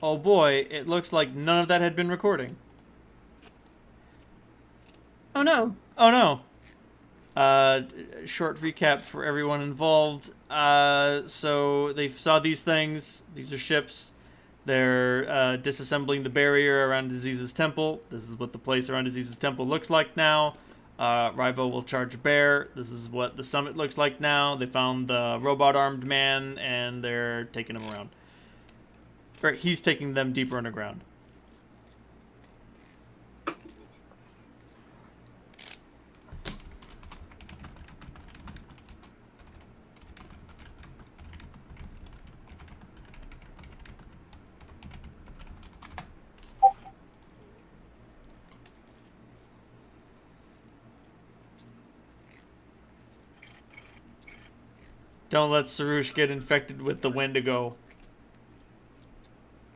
Oh boy, it looks like none of that had been recording. Oh no. Oh no. Uh, Short recap for everyone involved. So they saw these things. These are ships. They're disassembling the barrier around Disease's temple. This is what the place around Disease's temple looks like now. Rivo will charge a bear. This is what the summit looks like now. They found the robot-armed man, and they're taking him around. Or he's taking them deeper underground. Don't let Sarush get infected with the Wendigo.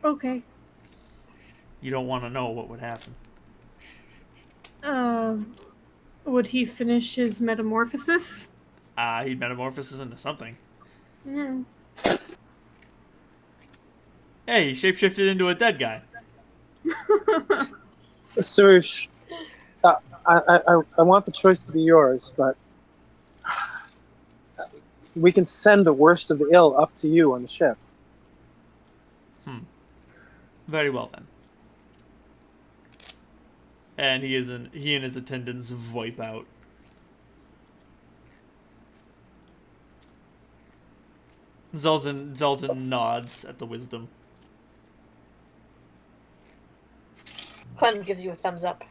Okay. You don't want to know what would happen. Uh, would he finish his metamorphosis? He metamorphoses into something. Yeah. Hey, he shapeshifted into a dead guy. Suresh, I want the choice to be yours, but we can send the worst of the ill up to you on the ship. Very well then. And he and his attendants wipe out. Zoltan nods at the wisdom. Clem gives you a thumbs up.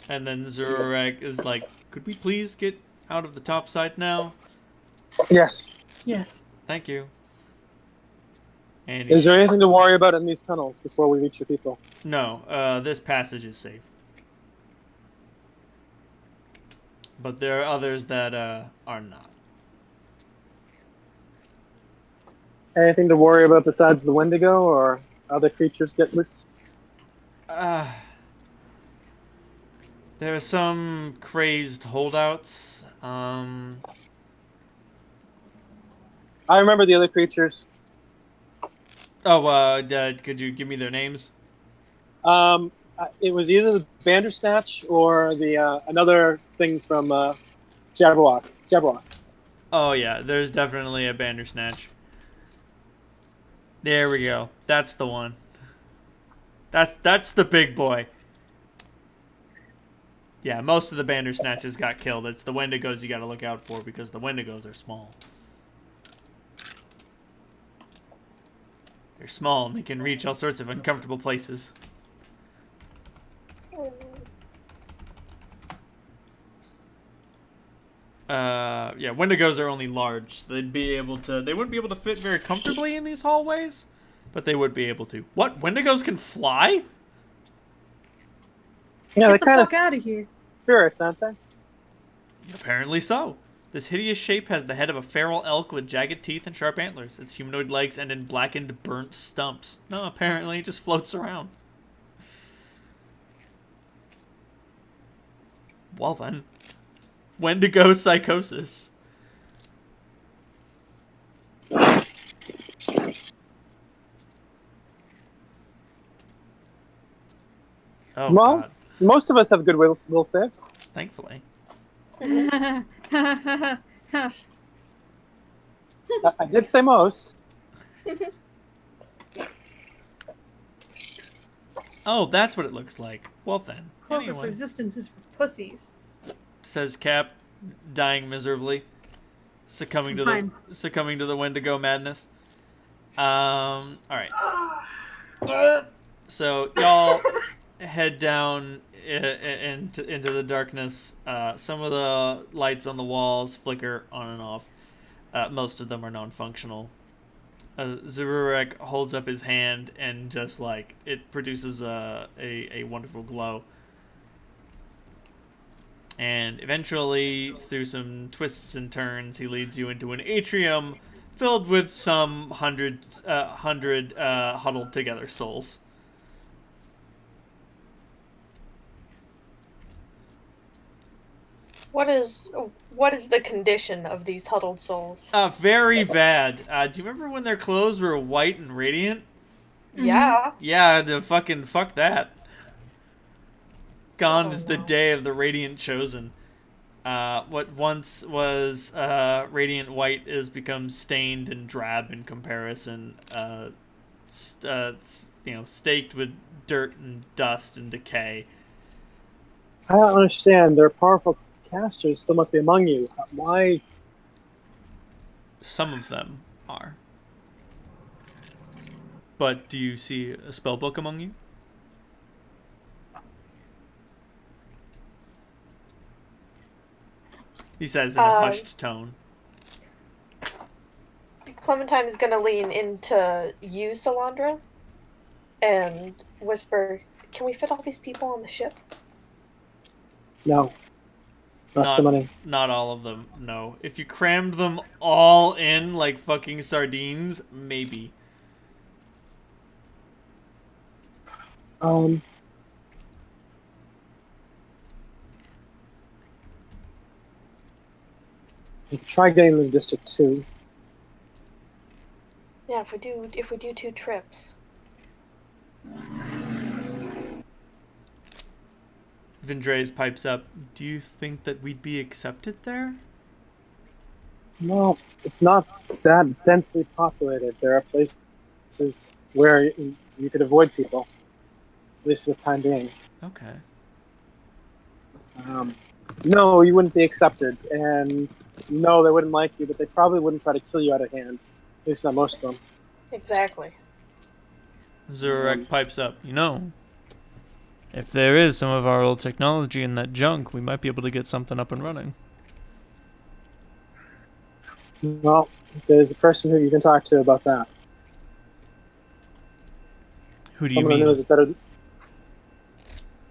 And then Zurarek is like, could we please get out of the top side now? Yes. Yes. Thank you. And Is there anything to worry about in these tunnels before we reach your people? No, this passage is safe. But there are others that are not. Anything to worry about besides the Wendigo or other creatures get loose? There are some crazed holdouts. I remember the other creatures. Could you give me their names? It was either the Bandersnatch or the another thing from Jabberwock. Jabberwock. Oh yeah, there's definitely a Bandersnatch. There we go. That's the one. That's the big boy. Yeah, most of the Bandersnatches got killed. It's the Wendigos you gotta look out for because the Wendigos are small. They're small and they can reach all sorts of uncomfortable places. Yeah, Wendigos are only large. So they wouldn't be able to fit very comfortably in these hallways, but they would be able to. What? Wendigos can fly? Yeah, they Get the kind of fuck out of here. spirits, aren't they? Apparently so. This hideous shape has the head of a feral elk with jagged teeth and sharp antlers. Its humanoid legs end in blackened, burnt stumps. No, apparently it just floats around. Well then. Wendigo psychosis. Oh, Well, God. most of us have good will saves. Thankfully. I did say most. Oh, that's what it looks like. Well then. Cloak of Anyway, resistance is for pussies. says Cap, dying miserably, succumbing to the Wendigo madness. All right. So y'all head down into the darkness. Some of the lights on the walls flicker on and off. Most of them are non-functional. Zururek holds up his hand and just like it produces a wonderful glow. And eventually, through some twists and turns, he leads you into an atrium filled with some hundred huddled together souls. What is the condition of these huddled souls? Very bad. Do you remember when their clothes were white and radiant? Yeah. Yeah, the fucking fuck that. Gone Oh, is the no. day of the Radiant Chosen. What once was radiant white has become stained and drab in comparison. Staked with dirt and dust and decay. I don't understand. Their powerful casters still must be among you. Why? Some of them are. But do you see a spellbook among you? He says in a hushed tone. Clementine is gonna lean into you, Salandra, and whisper, "Can we fit all these people on the ship?" No. Not so many. Not all of them, no. If you crammed them all in like fucking sardines, maybe. You could try getting them to District 2. Yeah, if we do 2 trips. Vindres pipes up. Do you think that we'd be accepted there? No, it's not that densely populated. There are places where you could avoid people, at least for the time being. Okay. No, you wouldn't be accepted, and no, they wouldn't like you, but they probably wouldn't try to kill you out of hand. At least not most of them. Exactly. Zurek pipes up. You know, if there is some of our old technology in that junk, we might be able to get something up and running. Well, there's a person who you can talk to about that. Who do Someone you who mean? knows it better.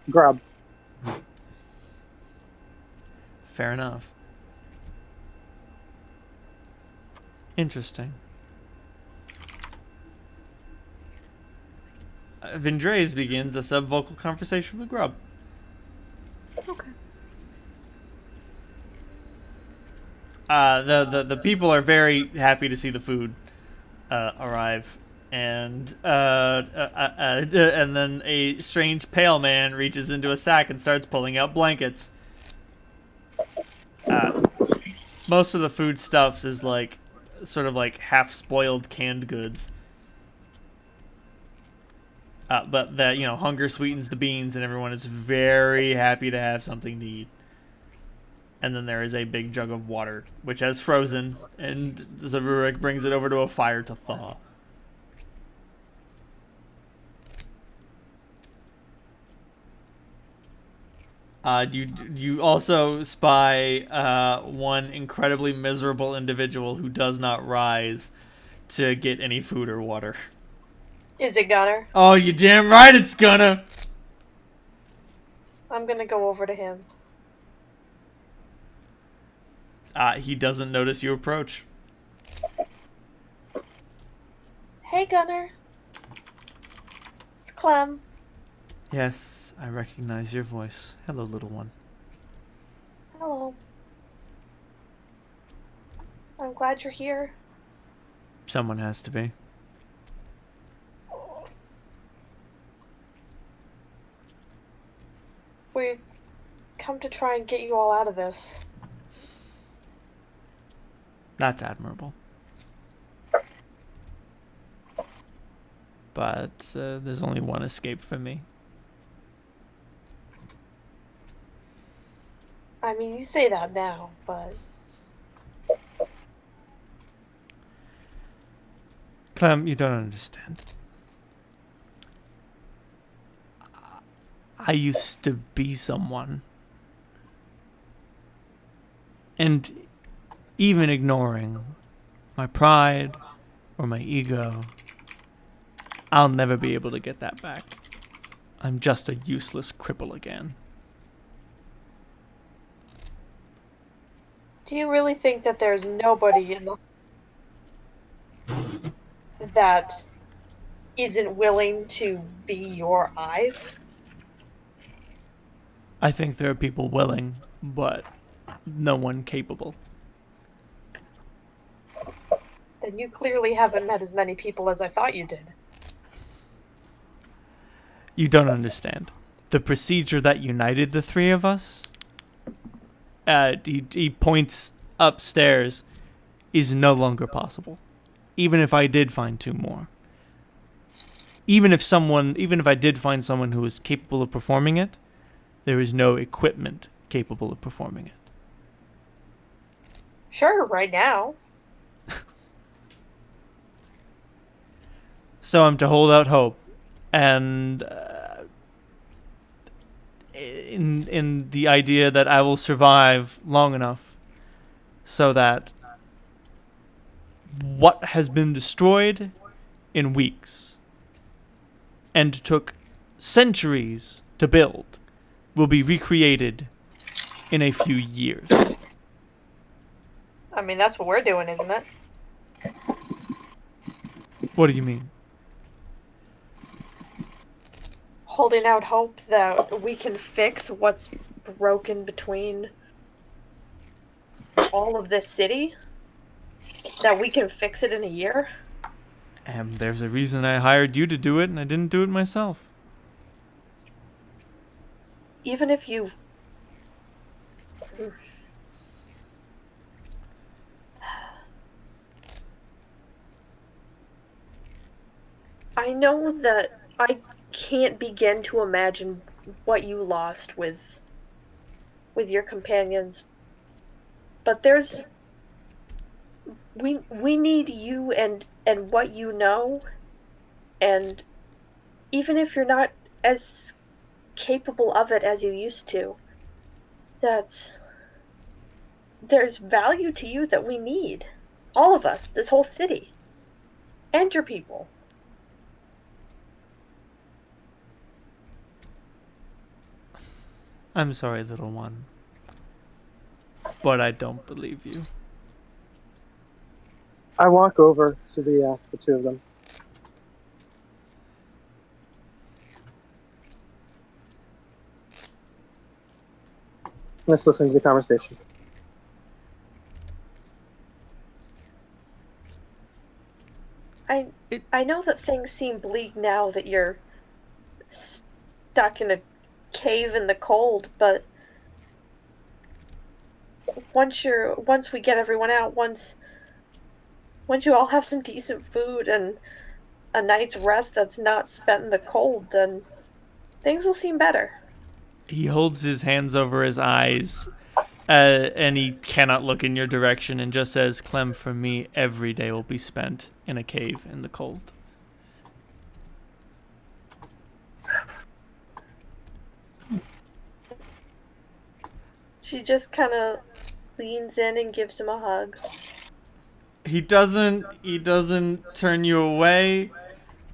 Grub. Fair enough. Interesting. Vindres begins a subvocal conversation with Grub. Okay. The people are very happy to see the food arrive, and then a strange pale man reaches into a sack and starts pulling out blankets. Most of the foodstuffs is like sort of like half spoiled canned goods. But that, hunger sweetens the beans, and everyone is very happy to have something to eat. And then there is a big jug of water, which has frozen, and Zaburek brings it over to a fire to thaw. You also spy one incredibly miserable individual who does not rise to get any food or water. Is it Gunner? Oh, you damn right it's gonna! I'm gonna go over to him. He doesn't notice you approach. Hey, Gunner. It's Clem. Yes, I recognize your voice. Hello, little one. Hello. I'm glad you're here. Someone has to be. We've come to try and get you all out of this. That's admirable. But there's only one escape for me. I mean, you say that now, but... Clem, you don't understand. I used to be someone. And even ignoring my pride or my ego, I'll never be able to get that back. I'm just a useless cripple again. Do you really think that there's nobody in the... that isn't willing to be your eyes? I think there are people willing, but no one capable. Then you clearly haven't met as many people as I thought you did. You don't understand. The procedure that united the three of us, he points upstairs, is no longer possible. Even if I did find two more. Even if I did find someone who was capable of performing it, there is no equipment capable of performing it. Sure, right now. So I'm to hold out hope, and in the idea that I will survive long enough so that what has been destroyed in weeks and took centuries to build will be recreated in a few years. I mean, that's what we're doing, isn't it? What do you mean? Holding out hope that we can fix what's broken between all of this city? That we can fix it in a year? And there's a reason I hired you to do it and I didn't do it myself. Even if you... I know that I can't begin to imagine what you lost with your companions, but there's... We need you and what you know, and even if you're not as capable of it as you used to, there's value to you that we need. All of us, this whole city. And your people. I'm sorry, little one. But I don't believe you. I walk over to the two of them. Let's listen to the conversation. I know that things seem bleak now that you're stuck in a cave in the cold, but once we get everyone out, once you all have some decent food and a night's rest that's not spent in the cold, then things will seem better. He holds his hands over his eyes, and he cannot look in your direction and just says, Clem, for me, every day will be spent in a cave in the cold. She just kind of leans in and gives him a hug. He doesn't turn you away,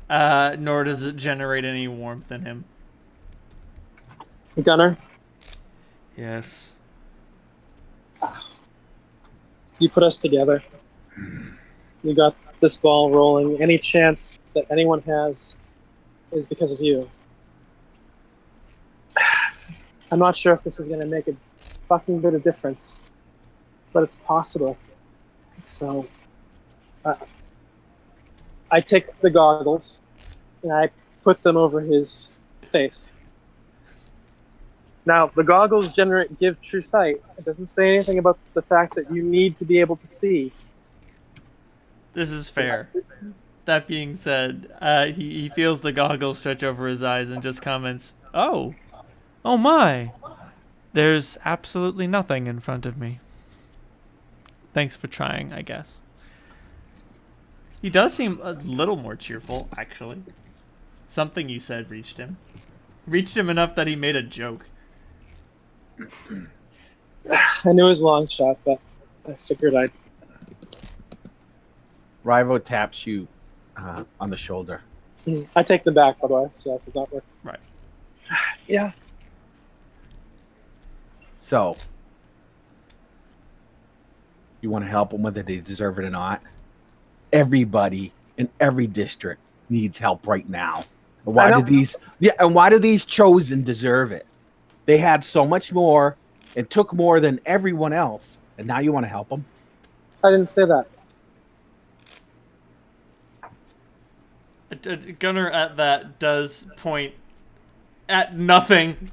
nor does it generate any warmth in him. Gunnar, Yes. you put us together. You got this ball rolling. Any chance that anyone has is because of you. I'm not sure if this is going to make a fucking bit of difference, but it's possible. So, I take the goggles and I put them over his face. Now, the goggles give true sight. It doesn't say anything about the fact that you need to be able to see. This is fair. That being said, he feels the goggles stretch over his eyes and just comments, Oh my. There's absolutely nothing in front of me. Thanks for trying, I guess. He does seem a little more cheerful, actually. Something you said reached him. Reached him enough that he made a joke. I knew it was a long shot, but I figured I'd... Rivo taps you on the shoulder. I take them back, by the way, so that does not work. Right. Yeah. So, you want to help them whether they deserve it or not? Everybody in every district needs help right now. And why do these chosen deserve it? They had so much more and took more than everyone else, and now you want to help them? I didn't say that. Gunner at that does point at nothing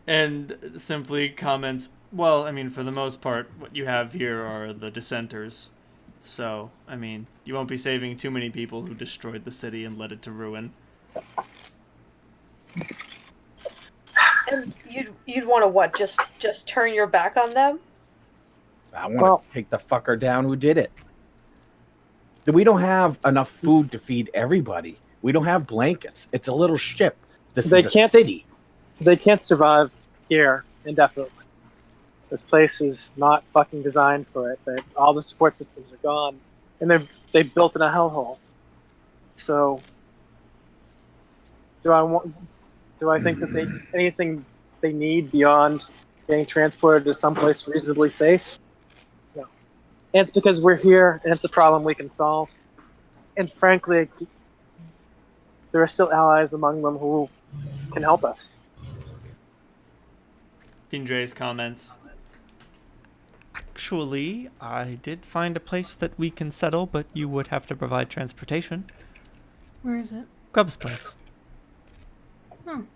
and simply comments, well, I mean, for the most part, what you have here are the dissenters. So, I mean, you won't be saving too many people who destroyed the city and led it to ruin. And you'd want to what? Just turn your back on them? I want to take the fucker down who did it. We don't have enough food to feed everybody. We don't have blankets. It's a little ship. This is a city. They can't survive here indefinitely. This place is not fucking designed for it. All the support systems are gone, and they built in a hellhole. So, do I think that anything they need beyond getting transported to someplace reasonably safe? No. And it's because we're here, and it's a problem we can solve. And frankly, there are still allies among them who can help us. Vindre's comments. Actually, I did find a place that we can settle, but you would have to provide transportation. Where is it? Grubb's place.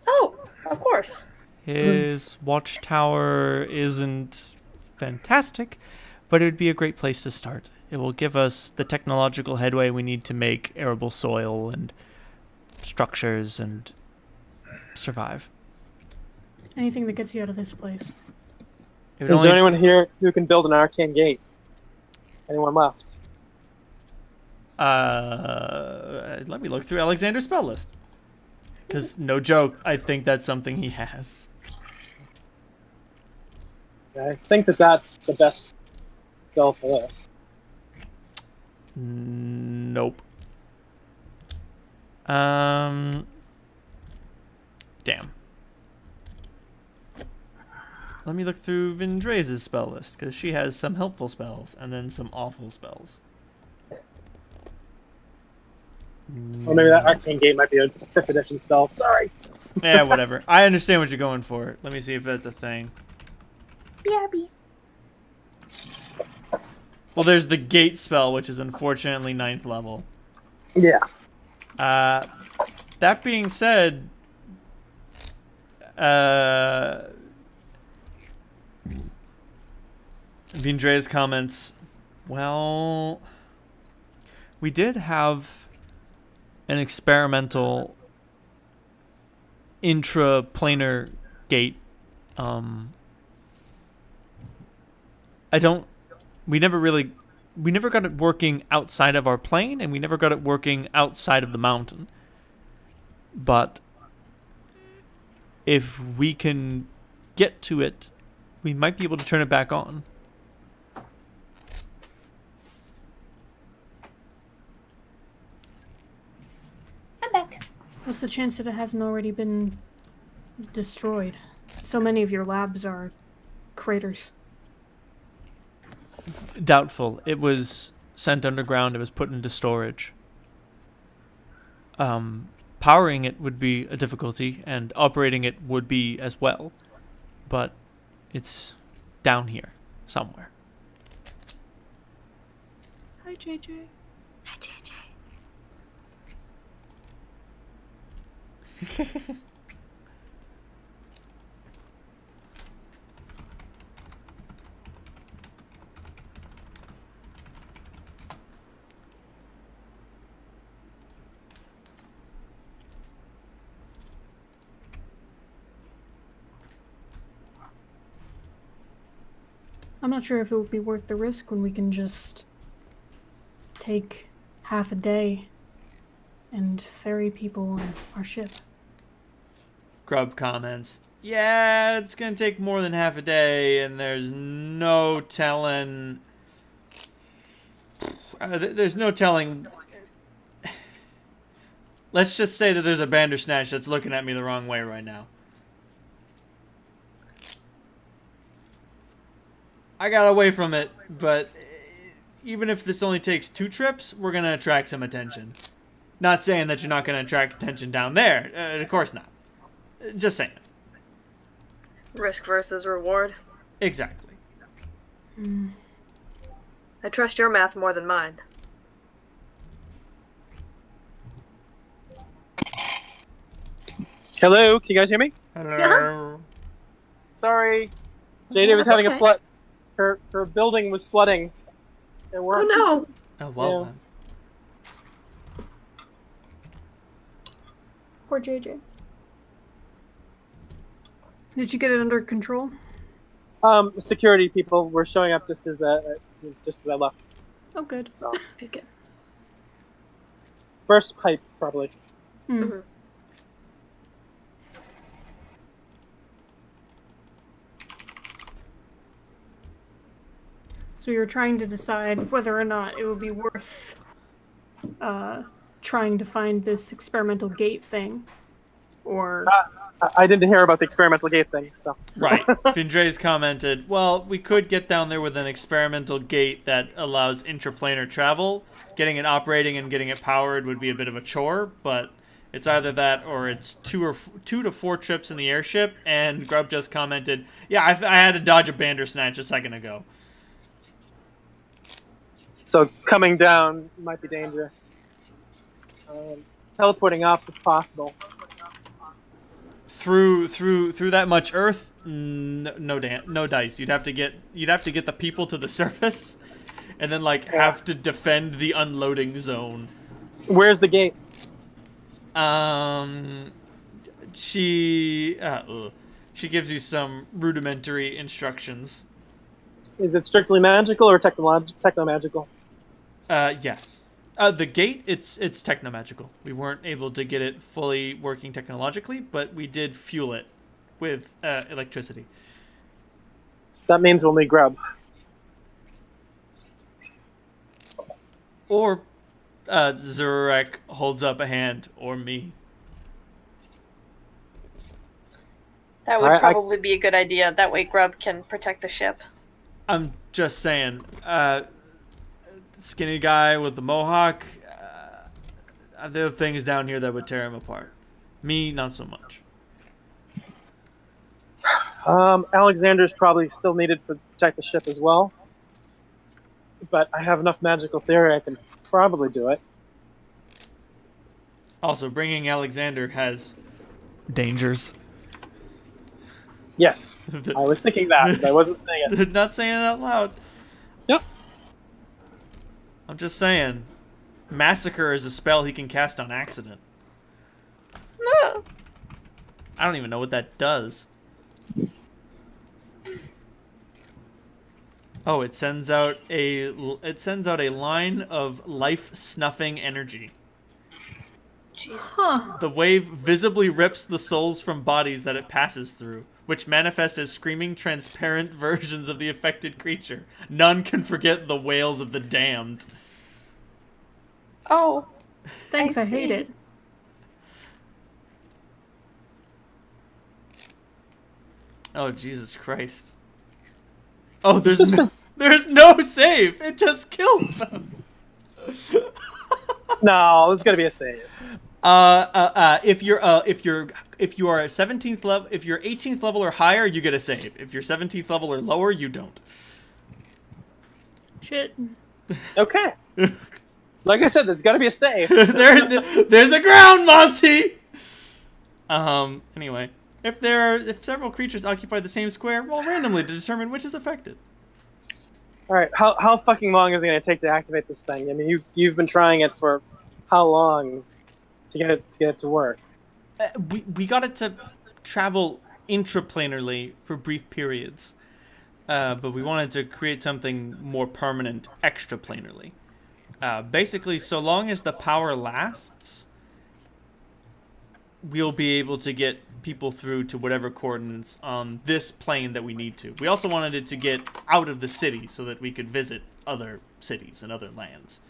Oh, of course. His watchtower isn't fantastic, but it would be a great place to start. It will give us the technological headway we need to make arable soil and structures and survive. Anything that gets you out of this place. Is there anyone here who can build an arcane gate? Anyone left? Let me look through Alexander's spell list. Because, no joke, I think that's something he has. I think that's the best spell for this. Nope. Damn. Let me look through Vindre's spell list, because she has some helpful spells and then some awful spells. Or maybe that arcane gate might be a 5th edition spell. Sorry. Yeah, whatever. I understand what you're going for. Let me see if that's a thing. Yabby. Well, there's the gate spell, which is unfortunately 9th level. Yeah. That being said, Vindre's comments, well, we did have an experimental intraplanar gate. We never got it working outside of our plane, and we never got it working outside of the mountain. But if we can get to it, we might be able to turn it back on. I'm back. What's the chance that it hasn't already been destroyed? So many of your labs are craters. Doubtful. It was sent underground. It was put into storage. Powering it would be a difficulty, and operating it would be as well. But it's down here somewhere. Hi, JJ. Hi, JJ. I'm not sure if it would be worth the risk when we can just take half a day and ferry people on our ship. Grub comments, yeah, it's going to take more than half a day, and there's no telling... there's no telling... Let's just say that there's a Bandersnatch that's looking at me the wrong way right now. I got away from it, but even if this only takes 2 trips, we're going to attract some attention. Not saying that you're not going to attract attention down there. Of course not. Just saying. Risk versus reward. Exactly. I trust your math more than mine. Hello, can you guys hear me? Hello. Sorry, JD was That's having a okay. flood. Her building was flooding. There Oh were no! Oh, well Yeah. then. Poor JJ. Did you get it under control? Security people were showing up just as I left. Oh, good. So Okay. burst pipe probably. Hmm. Mhm. So you're trying to decide whether or not it would be worth trying to find this experimental gate thing, or I didn't hear about the experimental gate thing. So Right. Vindre's commented, well, we could get down there with an experimental gate that allows intraplanar travel. Getting it operating and getting it powered would be a bit of a chore, but it's either that or it's 2 to 4 trips in the airship. And Grub just commented, yeah, I had to dodge a Bandersnatch a second ago. So coming down might be dangerous. Teleporting up is possible. Through that much Earth, no dice. You'd have to get the people to the surface, and then have to defend the unloading zone. Where's the gate? She gives you some rudimentary instructions. Is it strictly magical or techno-magical? Yes. The gate, it's technomagical. We weren't able to get it fully working technologically, but we did fuel it with electricity. That means we'll need grub. Or Zurek holds up a hand, or me. That would Alright, probably be a good idea. That way Grub can protect the ship. I'm just saying, skinny guy with the mohawk, there are things down here that would tear him apart. Me, not so much. Alexander's probably still needed to protect the ship as well. But I have enough magical theory I can probably do it. Also, bringing Alexander has dangers. Yes, I was thinking that, but I wasn't saying it. Not saying it out loud. Yep. I'm just saying, Massacre is a spell he can cast on accident. No. I don't even know what that does. Oh, it sends out a line of life-snuffing energy. Jeez. huh? The wave visibly rips the souls from bodies that it passes through, which manifest as screaming, transparent versions of the affected creature. None can forget the wails of the damned. Oh. Thanks, I see. hate it. Oh, Jesus Christ. Oh, there's no save. It just kills them. No, there's gonna be a save. If you are 17th level, if you're 18th level or higher, you get a save. If you're 17th level or lower, you don't. Shit. Okay. Like I said, there's gotta be a save. There's a ground, Monty. Anyway, if several creatures occupy the same square, roll randomly to determine which is affected. All right, how fucking long is it gonna take to activate this thing? I mean, you've been trying it for how long to get it to work? We got it to travel intraplanarly for brief periods, but we wanted to create something more permanent extraplanarly. Basically, so long as the power lasts, we'll be able to get people through to whatever coordinates on this plane that we need to. We also wanted it to get out of the city so that we could visit other cities and other lands.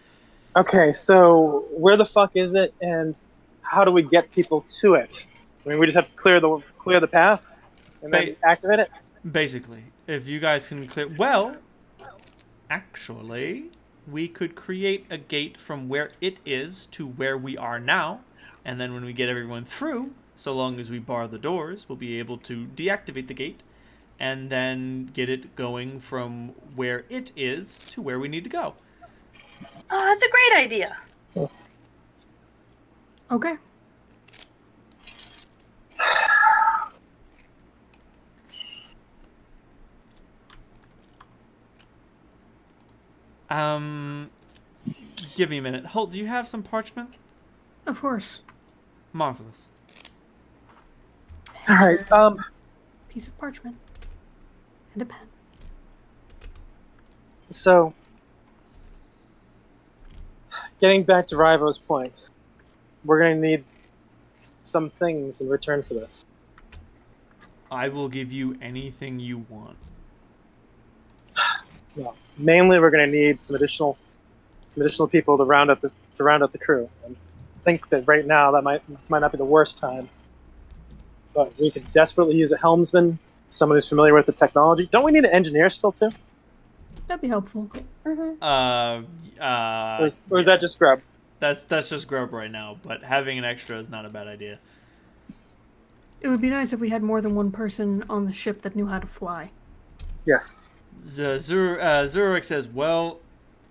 Okay, so where the fuck is it, and how do we get people to it? I mean, we just have to clear the path and then activate it. Basically, if you guys can clear, well, actually, we could create a gate from where it is to where we are now, and then when we get everyone through, so long as we bar the doors, we'll be able to deactivate the gate and then get it going from where it is to where we need to go. Oh, that's a great idea. Okay. Give me a minute. Holt, do you have some parchment? Of course. Marvelous. All right. Piece of parchment. And a pen. So, getting back to Rivo's points, we're going to need some things in return for this. I will give you anything you want. Well, mainly, we're going to need some additional people to round up the crew. And I think that right now this might not be the worst time, but we could desperately use a helmsman, someone who's familiar with the technology. Don't we need an engineer still too? That'd be helpful. Mm-hmm. Or is that just grub? That's just grub right now, but having an extra is not a bad idea. It would be nice if we had more than one person on the ship that knew how to fly. Yes. Zurich says, "Well,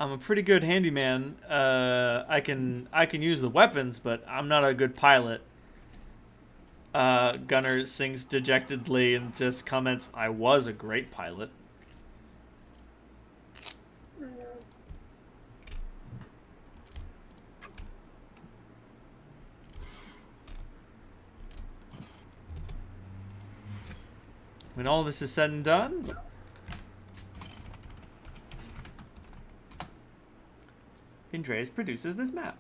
I'm a pretty good handyman. I can use the weapons, but I'm not a good pilot." Gunnar sings dejectedly and just comments, "I was a great pilot." When all this is said and done, Andreas produces this map.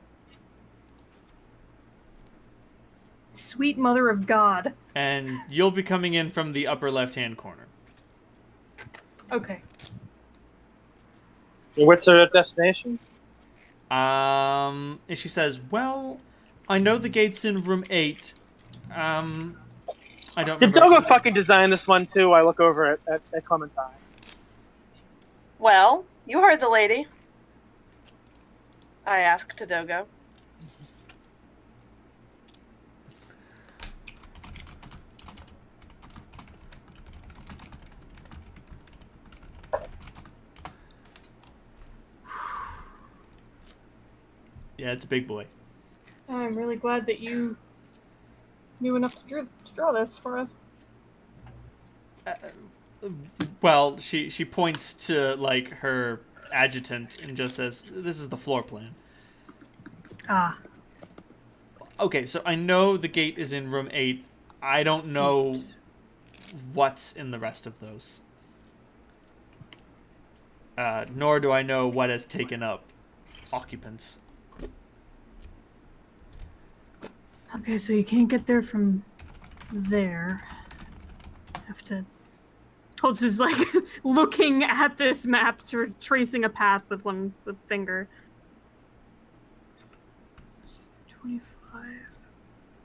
Sweet mother of God. And you'll be coming in from the upper left-hand corner. Okay. What's our destination? And she says, "Well, I know the gate's in room 8. I don't Did remember. Dogo fucking design this one too? I look over at Clementine. Well, you heard the lady. I asked to Dogo. Yeah, it's a big boy. I'm really glad that you knew enough to draw this for us. Well, she points to, like, her adjutant and just says, "This is the floor plan." Ah. Okay, so I know the gate is in room 8. I don't know what's in the rest of those. Nor do I know what has taken up occupants. Okay, so you can't get there from there. Have to... Holtz is like looking at this map, sort of tracing a path with one finger. 25.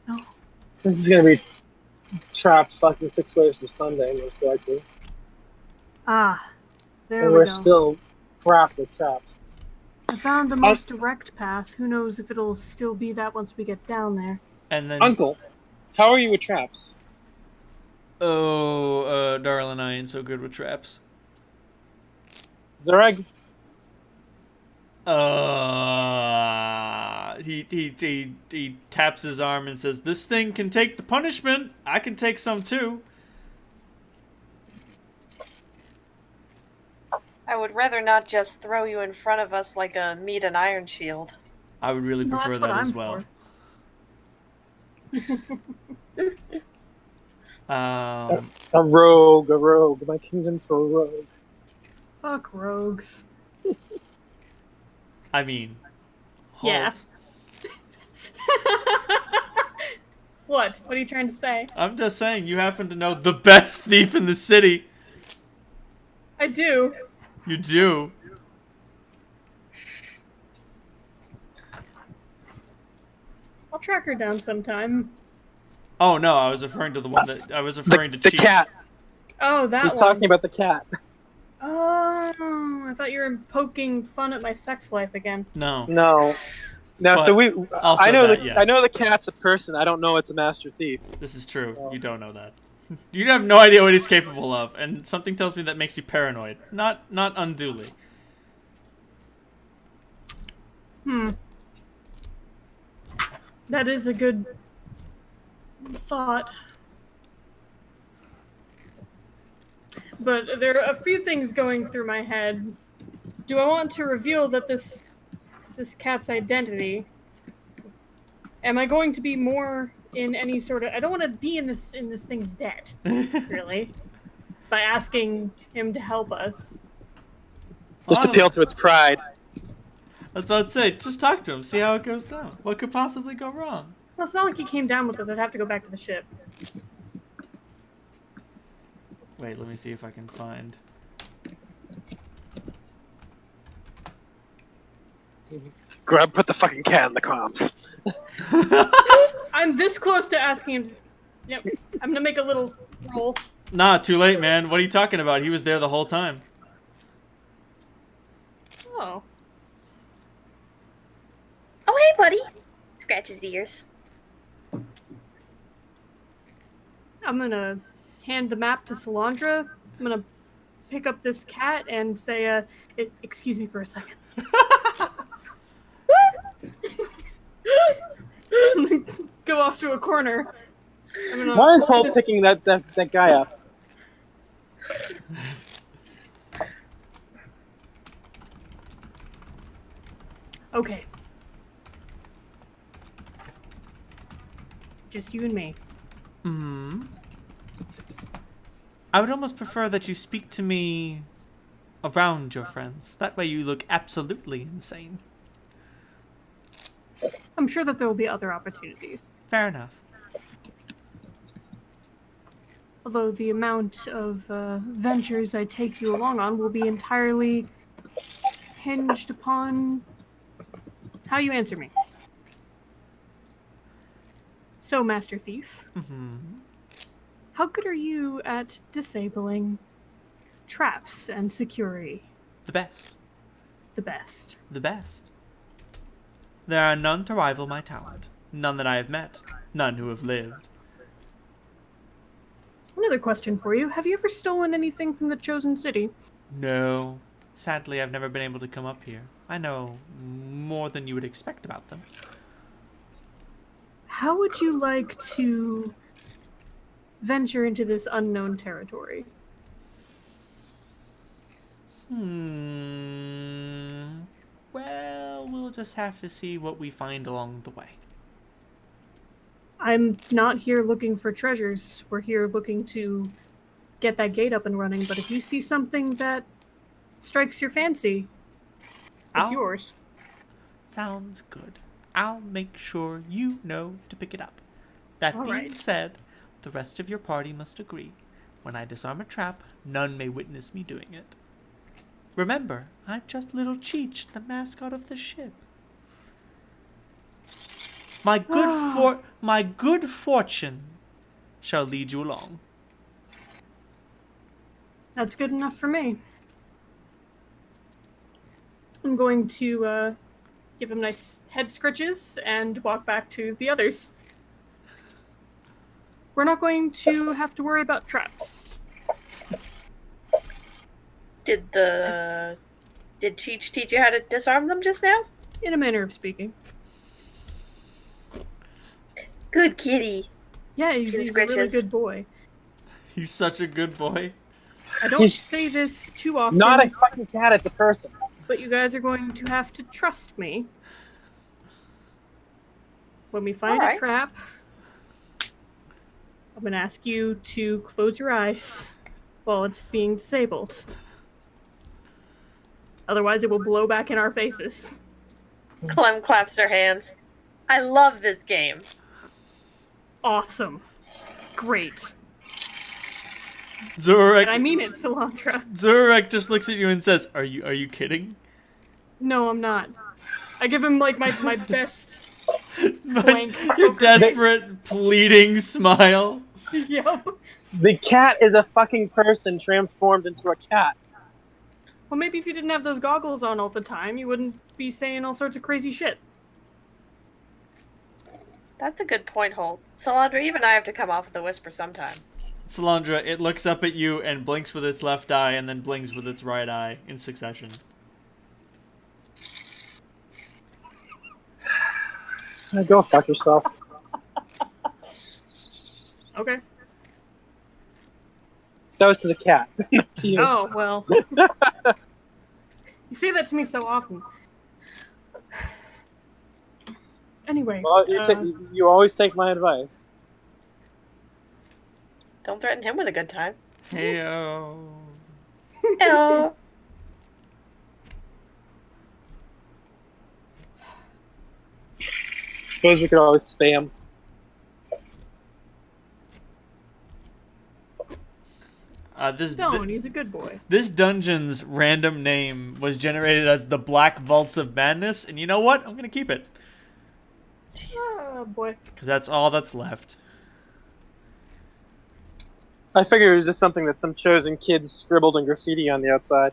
No. This is gonna be trapped fucking 6 ways from Sunday, most likely. Ah, there And we we're go. still trapped with traps. I found the most direct path. Who knows if it'll still be that once we get down there. And then, Uncle, how are you with traps? darling, I ain't so good with traps. Zureg? He taps his arm and says, "This thing can take the punishment. I can take some too." I would rather not just throw you in front of us like a meat and iron shield. I would really No, prefer that's what that as I'm well. for. A rogue. My kingdom for a rogue. Fuck rogues. I mean, Yeah. Holt. What? What are you trying to say? I'm just saying, you happen to know the best thief in the city. I do. You do. I'll track her down sometime. Oh no, I was referring to the one that I was referring to. The Chief. cat. Oh, that He's one. talking about the cat. Oh, I thought you were poking fun at my sex life again. No. No. No, But so we. also I know that, the yes. I know the cat's a person. I don't know it's a master thief. This is true. So- You don't know that. You have no idea what he's capable of, and something tells me that makes you paranoid. Not unduly. That is a good thought. But there are a few things going through my head. Do I want to reveal that this cat's identity? Am I going to be more in any sort of... I don't want to be in this thing's debt, really, by asking him to help us. Just appeal to its pride. I was about to say, just talk to him, see how it goes down. What could possibly go wrong? Well, it's not like he came down with us. I'd have to go back to the ship. Wait, let me see if I can find... Grub, put the fucking cat in the comms. I'm this close to asking him... Yep, I'm gonna make a little roll. Nah, too late, man. What are you talking about? He was there the whole time. Oh. Oh, hey, buddy. Scratch his ears. I'm gonna hand the map to Salandra. I'm gonna pick up this cat and say, excuse me for a second. I'm gonna go off to a corner. Why is Holt picking that guy up? Okay. Just you and me. Hmm. I would almost prefer that you speak to me around your friends. That way you look absolutely insane. I'm sure that there will be other opportunities. Fair enough. Although the amount of ventures I take you along on will be entirely hinged upon how you answer me. So, Master Thief, how good are you at disabling traps and security? The best. The best. The best. There are none to rival my talent. None that I have met. None who have lived. Another question for you. Have you ever stolen anything from the Chosen City? No. Sadly, I've never been able to come up here. I know more than you would expect about them. How would you like to venture into this unknown territory? Well, we'll just have to see what we find along the way. I'm not here looking for treasures. We're here looking to get that gate up and running, but if you see something that strikes your fancy, it's yours. Sounds good. I'll make sure you know to pick it up. That All being right. said, the rest of your party must agree. When I disarm a trap, none may witness me doing it. Remember, I'm just little Cheech, the mascot of the ship. My good fortune shall lead you along. That's good enough for me. I'm going to give him nice head scritches and walk back to the others. We're not going to have to worry about traps. Did Cheech teach you how to disarm them just now? In a manner of speaking. Good kitty. Yeah, he's a really Scritches. good boy. He's such a good boy. I don't say this too often, Not a fucking cat, it's a person. but you guys are going to have to trust me. When we find Alright. a trap, I'm going to ask you to close your eyes while it's being disabled. Otherwise, it will blow back in our faces. Clem claps her hands. I love this game. Awesome. Great. Zurek, And I mean it, Salandra. Zurek just looks at you and says, "Are you kidding?" No, I'm not. I give him, like, my best But blank. your poker desperate, pleading smile. face. Yep. The cat is a fucking person transformed into a cat. Well, maybe if you didn't have those goggles on all the time, you wouldn't be saying all sorts of crazy shit. That's a good point, Holt. Salandra, even I have to come off with a whisper sometime. Salandra, it looks up at you and blinks with its left eye and then blinks with its right eye in succession. Go fuck yourself. Okay. That was to the cat, not to you. Oh, well. You say that to me so often. Anyway. Well, you always take my advice. Don't threaten him with a good time. Heyo. Hello. Suppose we could always spam. Stone, he's a good boy. This dungeon's random name was generated as the Black Vaults of Madness, and you know what? I'm gonna keep it. Oh, boy. Because that's all that's left. I figured it was just something that some chosen kids scribbled in graffiti on the outside.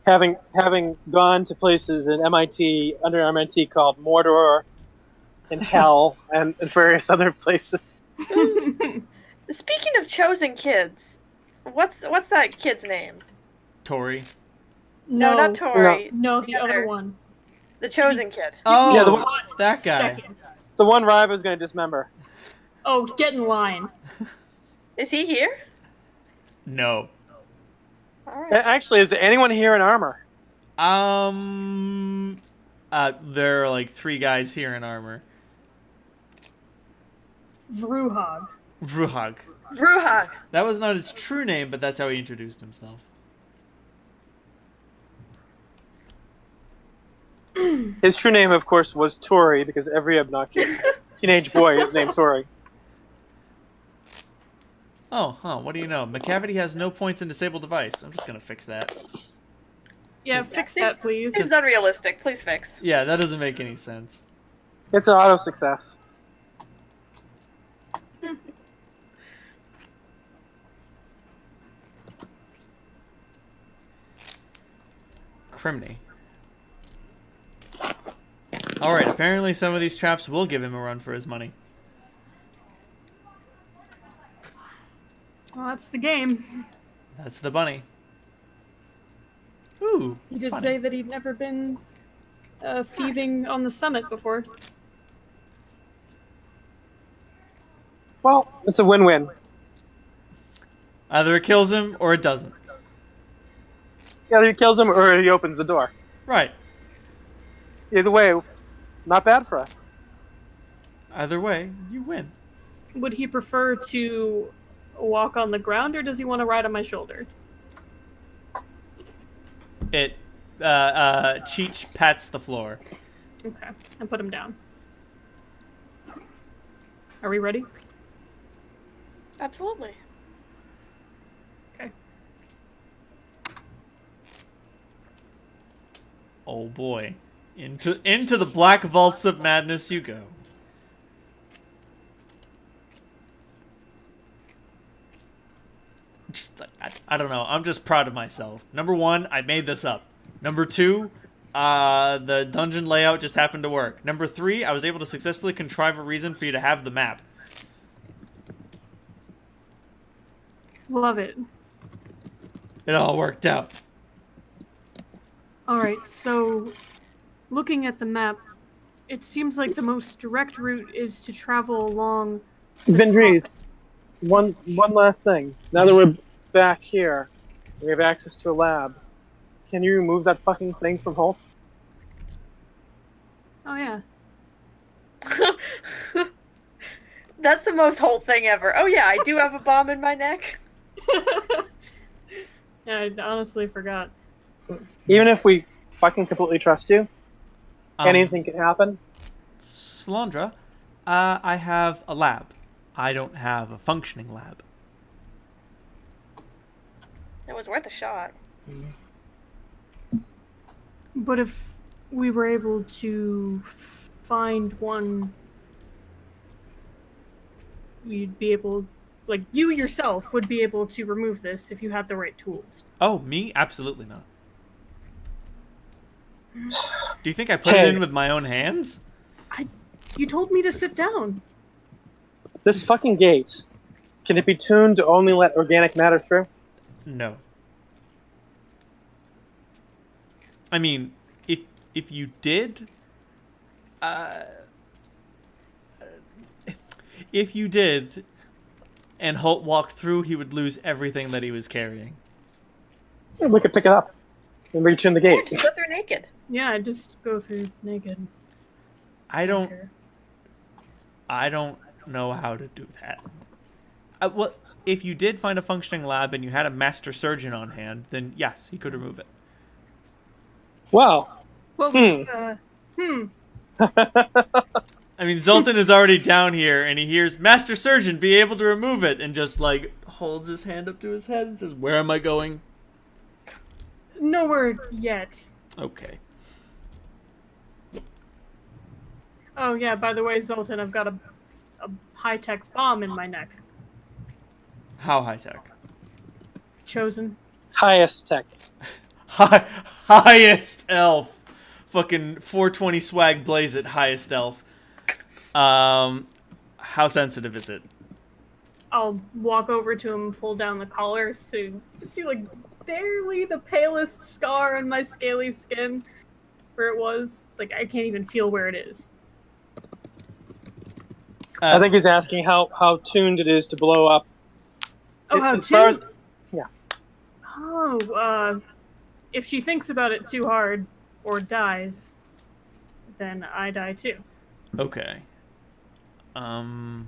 Having gone to places in MIT, under MIT called Mordor and Hell and various other places. Speaking of chosen kids, what's that kid's name? Tori. No, not Tori. No, the other one. The chosen kid. Oh, Yeah, the one- that guy. Second. The one Rive was going to dismember. Oh, get in line. Is he here? No. Alright. Actually, is there anyone here in armor? There are like 3 guys here in armor. Vruhog. Vruhag. Ruhag. That was not his true name, but that's how he introduced himself. His true name, of course, was Tori, because every obnoxious teenage boy is named Tori. Oh, huh, what do you know? McCavity has no points in Disable Device. I'm just gonna fix that. Yeah, fix that, please. Seems unrealistic. Please fix. Yeah, that doesn't make any sense. It's an auto success. Criminy. Alright, apparently some of these traps will give him a run for his money. Well, that's the game. That's the bunny. Ooh, He did funny. say that he'd never been thieving on the summit before. Well, it's a win-win. Either it kills him or it doesn't. Either he kills him or he opens the door. Right. Either way, not bad for us. Either way, you win. Would he prefer to walk on the ground, or does he want to ride on my shoulder? It, Cheech pats the floor. Okay, and put him down. Are we ready? Absolutely. Okay. Oh boy. Into the Black Vaults of Madness you go. I don't know. I'm just proud of myself. Number 1, I made this up. Number 2, the dungeon layout just happened to work. Number 3, I was able to successfully contrive a reason for you to have the map. Love it. It all worked out. Alright, so looking at the map, it seems like the most direct route is to travel along Vindries, one last thing. Now that we're back here, we have access to a lab. Can you remove that fucking thing from Holt? Oh yeah. That's the most Holt thing ever. Oh yeah, I do have a bomb in my neck. Yeah, I honestly forgot. Even if we fucking completely trust you, anything can happen. Salandra, I have a lab. I don't have a functioning lab. It was worth a shot. But if we were able to find one, we'd be able, like, you yourself would be able to remove this if you had the right tools. Oh, me? Absolutely not. Do you think I put it in with my own hands? You told me to sit down. This fucking gate, can it be tuned to only let organic matter through? No. I mean, if you did, if you did, and Holt walked through, he would lose everything that he was carrying. Yeah, we could pick it up and retune the Yeah, gate. just go through naked. Yeah, just go through naked. I don't care. know how to do that. Well, if you did find a functioning lab and you had a master surgeon on hand, then yes, he could remove it. Well, Well, I mean, Zoltan is already down here, and he hears Master Surgeon be able to remove it, and just like holds his hand up to his head and says, "Where am I going?" nowhere yet. Okay. Oh yeah, by the way, Zoltan, I've got a high-tech bomb in my neck. How high tech? Chosen. highest tech. Highest elf. Fucking 420 swag blaze it, highest elf. How sensitive is it? I'll walk over to him, pull down the collar, so you can see like barely the palest scar on my scaly skin where it was. It's like I can't even feel where it is. I think he's asking how tuned it is to blow up. Oh, how As far tuned? as- yeah. Oh, if she thinks about it too hard or dies, then I die too. Okay. I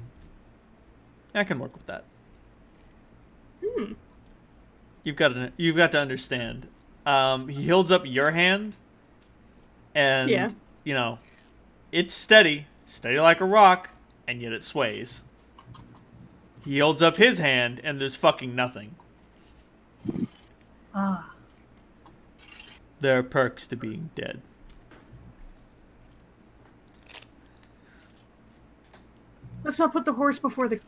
can work with that. You've got to understand. He holds up your hand, and Yeah. you know, it's steady like a rock, and yet it sways. He holds up his hand, and there's fucking nothing. Ah. There are perks to being dead. Let's not put the horse before the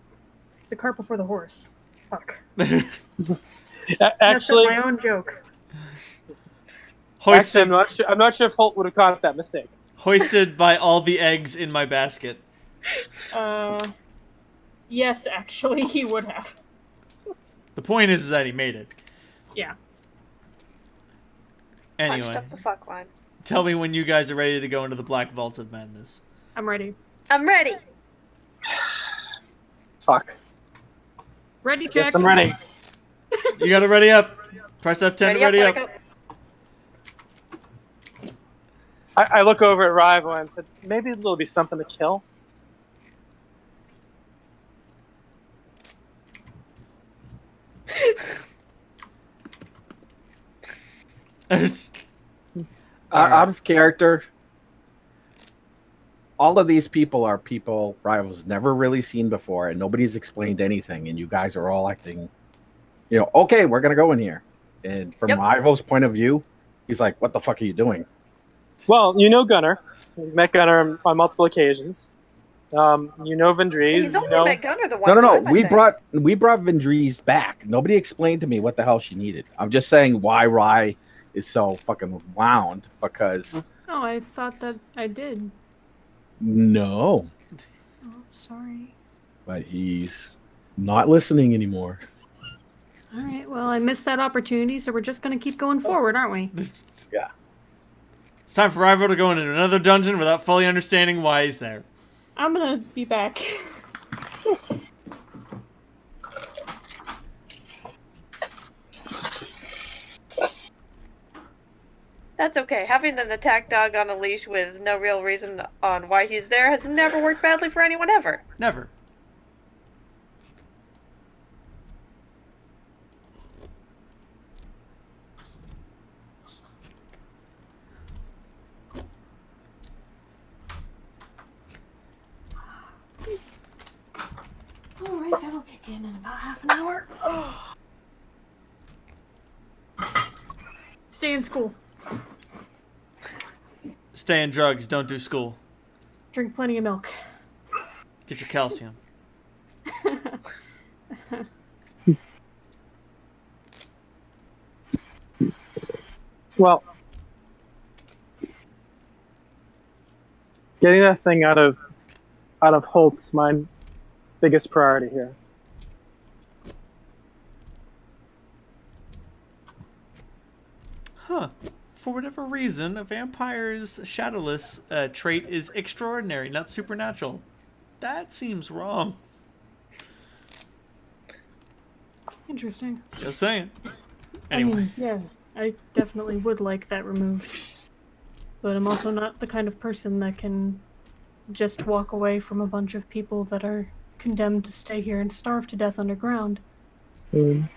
cart before the horse. Fuck. Actually, That's my own joke. Hoisted, I'm not sure if Holt would have caught that mistake. hoisted by all the eggs in my basket. Yes, actually, he would have. The point is that he made it. Yeah. Anyway, Punched up the fuck line. tell me when you guys are ready to go into the Black Vaults of Madness. I'm ready. I'm ready. Fuck. Ready, check. Yes, I'm ready. You gotta ready up. Press F10 to ready up. Buttercup. I look over at Rival and said, maybe there'll be something to kill. Out of character, all of these people are people Rival's never really seen before, and nobody's explained anything, and you guys are all acting, okay, we're going to go in here. And from Yep. Rival's point of view, he's like, what the fuck are you doing? Well, you know Gunnar. We've met Gunnar on multiple occasions. You know Vendrees. He's You only know, met Gunnar the one No. time, I We think. brought Vendrees back. Nobody explained to me what the hell she needed. I'm just saying why Rye is so fucking wound, because Oh, I thought that I did. no, Oh, sorry. but he's not listening anymore. All right, well, I missed that opportunity, so we're just going to keep going forward, aren't we? Yeah. It's time for Rival to go into another dungeon without fully understanding why he's there. I'm going to be back. That's okay. Having an attack dog on a leash with no real reason on why he's there has never worked badly for anyone ever. Never. All right, that'll kick in about half an hour. Oh. Stay in school. Stay in drugs, don't do school. Drink plenty of milk. Get your calcium. well, getting that thing out of out of Holt's my biggest priority here. Huh. For whatever reason, a vampire's shadowless trait is extraordinary, not supernatural. That seems wrong. Interesting. Just saying. Anyway. I mean, yeah, I definitely would like that removed. But I'm also not the kind of person that can just walk away from a bunch of people that are condemned to stay here and starve to death underground. Mm.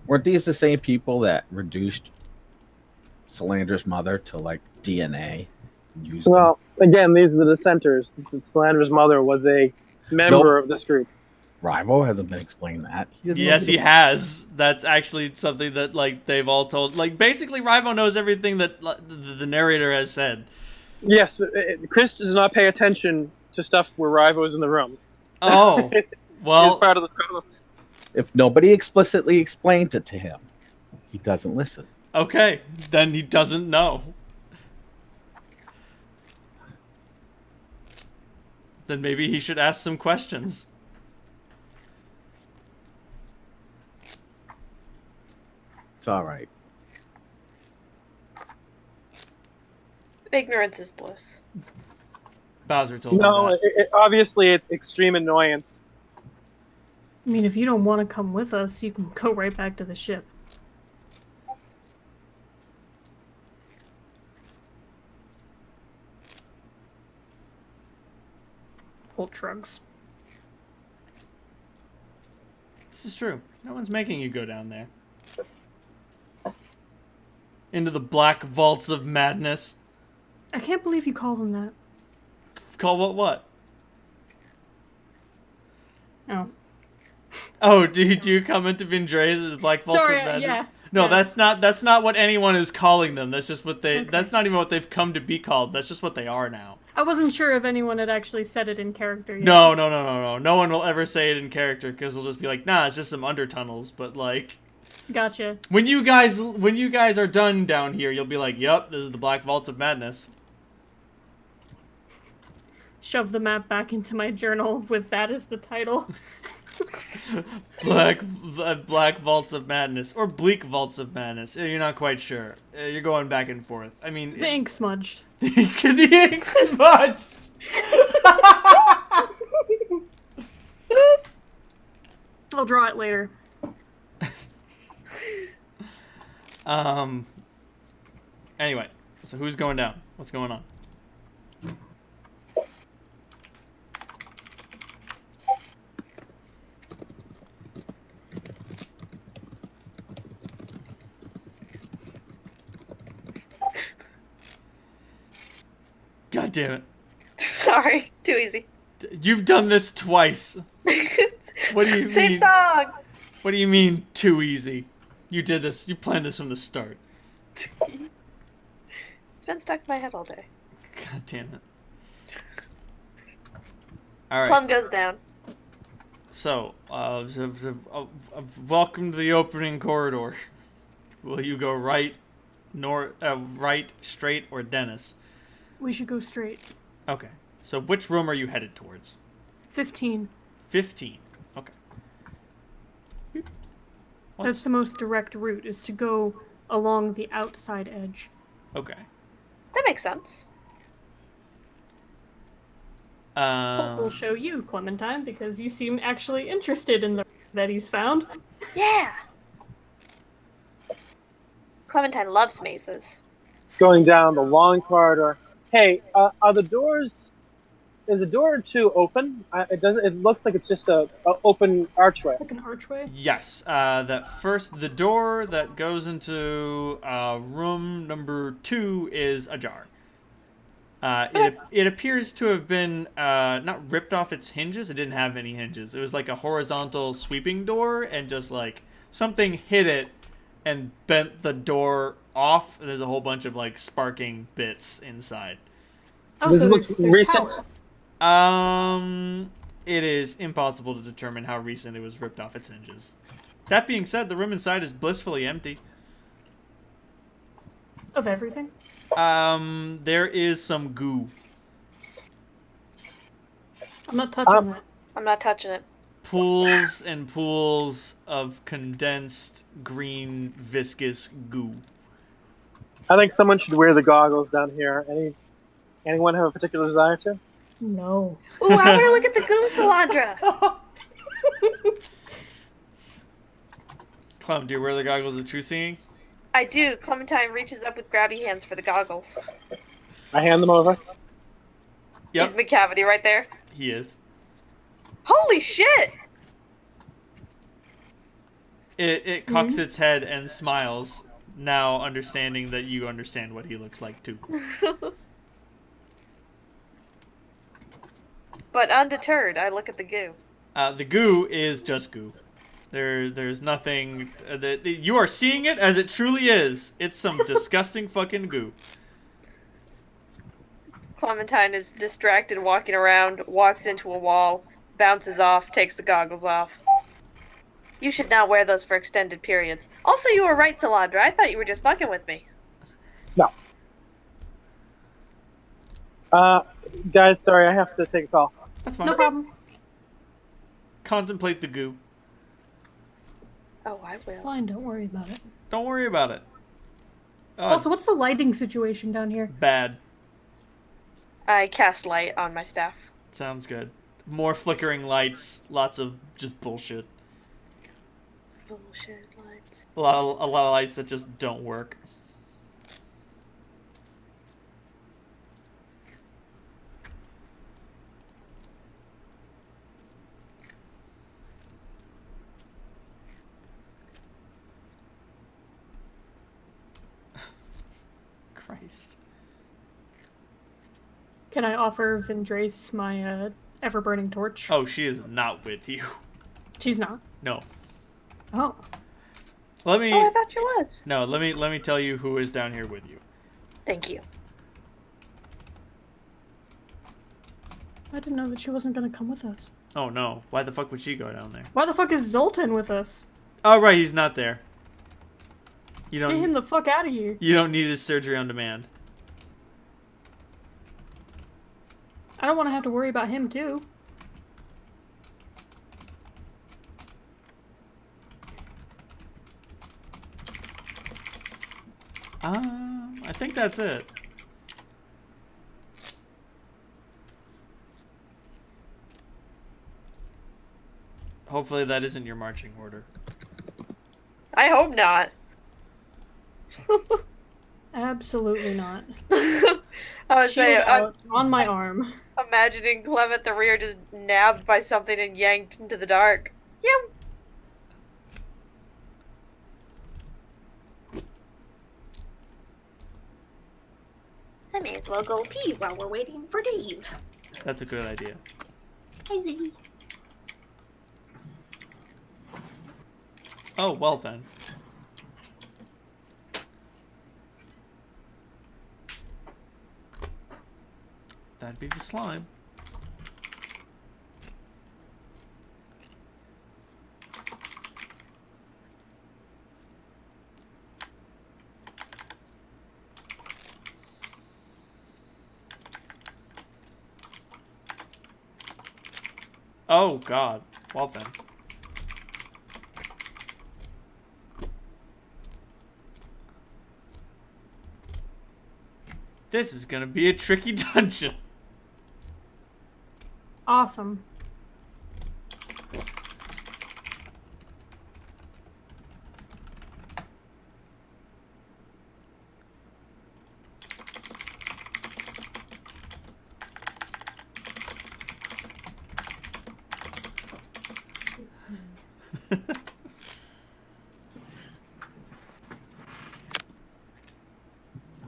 Weren't these the same people that reduced Solandra's mother to like DNA? Well, again, these are the dissenters. Solandra's mother was a member of this group. Rival hasn't been explained that. Yes, he has. That's actually something that like they've all told. Like basically, Rivo knows everything that the narrator has said. Yes, Chris does not pay attention to stuff where Rivo is in the room. Oh, well, He's part of the problem. If nobody explicitly explains it to him, he doesn't listen. Okay, then he doesn't know. Then maybe he should ask some questions. It's all right. Ignorance is bliss. Bowser told No, him that. obviously it's extreme annoyance. I mean, if you don't want to come with us, you can go right back to the ship. Holt shrugs. This is true. No one's making you go down there. Into the black vaults of madness. I can't believe you call them that. Call what? Oh. Oh, do you come into Vindres as the black vaults Sorry, of madness? yeah. No, Yeah. that's not what anyone is calling them. That's just what they. Okay. That's not even what they've come to be called. That's just what they are now. I wasn't sure if anyone had actually said it in character yet. No. No one will ever say it in character because they'll just be like, nah, it's just some undertunnels. But like, Gotcha. when you guys are done down here, you'll be like, yep, this is the black vaults of madness. Shove the map back into my journal with that as the title. Black vaults of madness or bleak vaults of madness. You're not quite sure. You're going back and forth. I mean, The ink smudged. the ink smudged. I'll draw it later. Anyway, so who's going down? What's going on? God damn it. Sorry, too easy. You've done this twice. What do you Same mean? song! What do you mean too easy? You did this. You planned this from the start. It's been stuck in my head all day. God damn it. All right. Plum goes down. So, welcome to the opening corridor. Will you go right, right, straight, or Dennis? We should go straight. Okay. So, which room are you headed towards? 15. 15. Okay. That's the most direct route, is to go along the outside edge. Okay. That makes sense. Holt will show you, Clementine, because you seem actually interested in the that he's found. Yeah! Clementine loves mazes. Going down the long corridor. Hey, are the doors? Is a door or two open? It doesn't. It looks like it's just a open archway. Like an archway. Yes. The door that goes into room number 2 is ajar. It appears to have been not ripped off its hinges. It didn't have any hinges. It was like a horizontal sweeping door, and just like something hit it and bent the door off. And there's a whole bunch of like sparking bits inside. Oh, Does so it look there's recent? power. it is impossible to determine how recent it was ripped off its hinges. That being said, the room inside is blissfully empty. Of everything? There is some goo. I'm not touching that. I'm not touching it. Pools and pools of condensed green viscous goo. I think someone should wear the goggles down here. Anyone have a particular desire to? No. Ooh, I want to look at the goo, Salandra. Clem, do you wear the goggles of true seeing? I do. Clementine reaches up with grabby hands for the goggles. I hand them over. Yep, Is McCavity right there? he is. Holy shit! It cocks its head and smiles, now understanding that you understand what he looks like too. But undeterred, I look at the goo. The goo is just goo. There's nothing. You are seeing it as it truly is. It's some disgusting fucking goo. Clementine is distracted walking around, walks into a wall, bounces off, takes the goggles off. You should not wear those for extended periods. Also, you were right, Salandra. I thought you were just fucking with me. No. Guys, sorry, I have to take a call. That's fine. No problem. Contemplate the goo. Oh, I will. Fine, don't worry about it. Don't worry about it. Also, what's the lighting situation down here? Bad. I cast light on my staff. Sounds good. More flickering lights. Lots of just bullshit. Bullshit lights. A lot of lights that just don't work. Christ. Can I offer Vindrace my ever-burning torch? Oh, she is not with you. She's not. No. Oh. Let me. Oh, I thought she was. No, let me tell you who is down here with you. Thank you. I didn't know that she wasn't gonna come with us. Oh no. Why the fuck would she go down there? Why the fuck is Zoltan with us? Oh right, he's not there. You Get him don't. the fuck out of here. You don't need his surgery on demand. I don't want to have to worry about him too. I think that's it. Hopefully that isn't your marching order. I hope not. Absolutely not. I would say, Shield out on my arm. imagining Clem at the rear just nabbed by something and yanked into the dark. Yep. I may as well go pee while we're waiting for Dave. That's a good idea. Hi, Ziggy. Oh, well then. That'd be the slime. Oh god. Well then. This is gonna be a tricky dungeon. Awesome.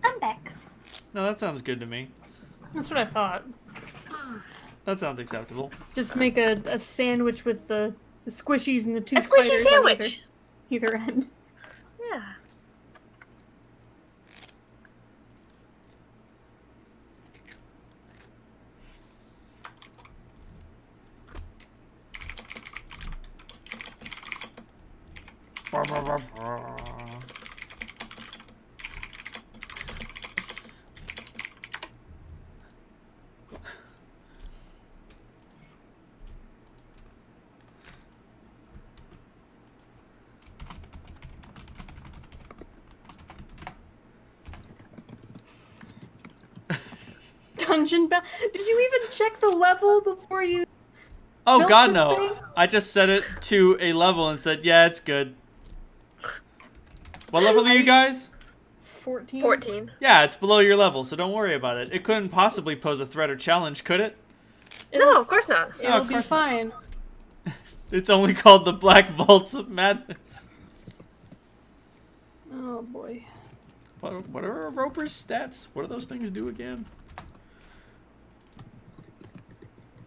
I'm back. No, that sounds good to me. That's what I thought. That sounds acceptable. Just make a sandwich with the squishies and the two A squishy spiders sandwich! on either end. Yeah. Dungeon bound. Did you even check the level before you? Oh built god, this no. thing? I just set it to a level and said, yeah, it's good. What level are you guys? 14. 14. Yeah, it's below your level, so don't worry about it. It couldn't possibly pose a threat or challenge, could it? No, of course not. No, It'll of be course not. fine. It's only called the Black Vaults of Madness. Oh boy. What are a Roper's stats? What do those things do again?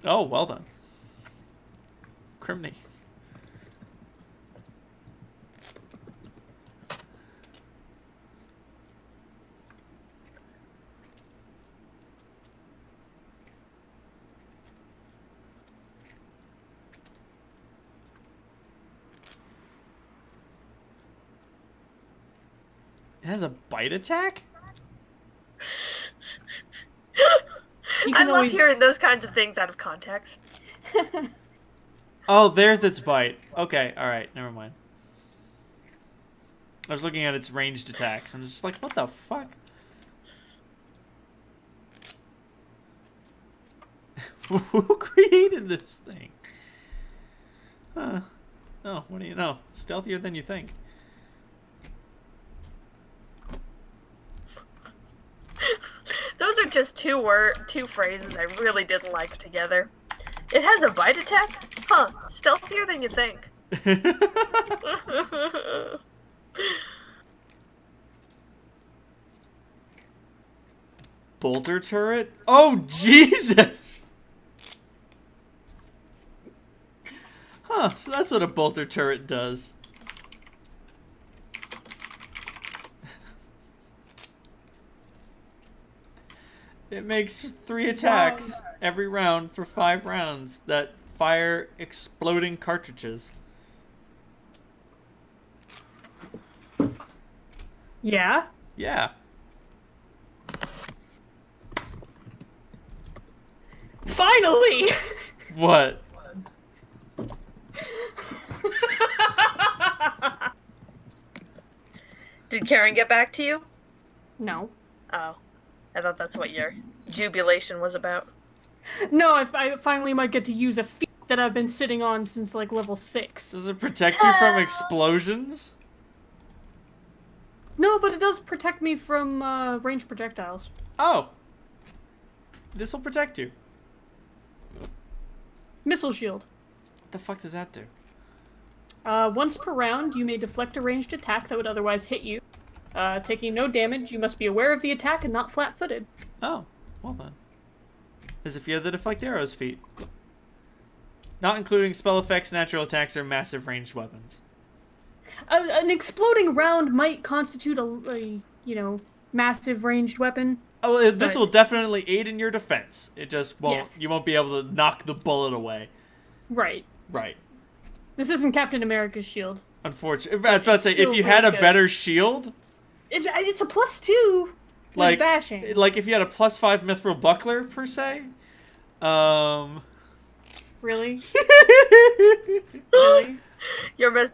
Oh, well done. Criminy. It has a bite attack? You I can love always- hearing those kinds of things out of context. Oh, there's its bite. Okay, alright, never mind. I was looking at its ranged attacks and just like, what the fuck? Who created this thing? Huh. Oh, what do you know? Stealthier than you think. Those are just two phrases I really didn't like together. It has a bite attack? Huh, stealthier than you think. Bolter turret? Oh, Jesus! Huh, so that's what a bolter turret does. It makes 3 attacks every round for 5 rounds that fire exploding cartridges. Yeah. Yeah. Finally. What? Did Karen get back to you? No. Oh. I thought that's what your jubilation was about. No, I finally might get to use a feat that I've been sitting on since like level 6. Does it protect you from explosions? No, but it does protect me from ranged projectiles. Oh. This will protect you. Missile shield. What the fuck does that do? Once per round, you may deflect a ranged attack that would otherwise hit you. Taking no damage, you must be aware of the attack and not flat-footed. Oh, well then. As if you had the deflect arrows feat. Not including spell effects, natural attacks, or massive ranged weapons. An exploding round might constitute a massive ranged weapon. Oh, this Right. will definitely aid in your defense. It just won't. Yes. You won't be able to knock the bullet away. Right. Right. This isn't Captain America's shield. Unfortunately, I was about to say, if still you had a pretty good. better shield, It's a +2 with like bashing. like if you had a +5 mithril buckler per se. Really? Really?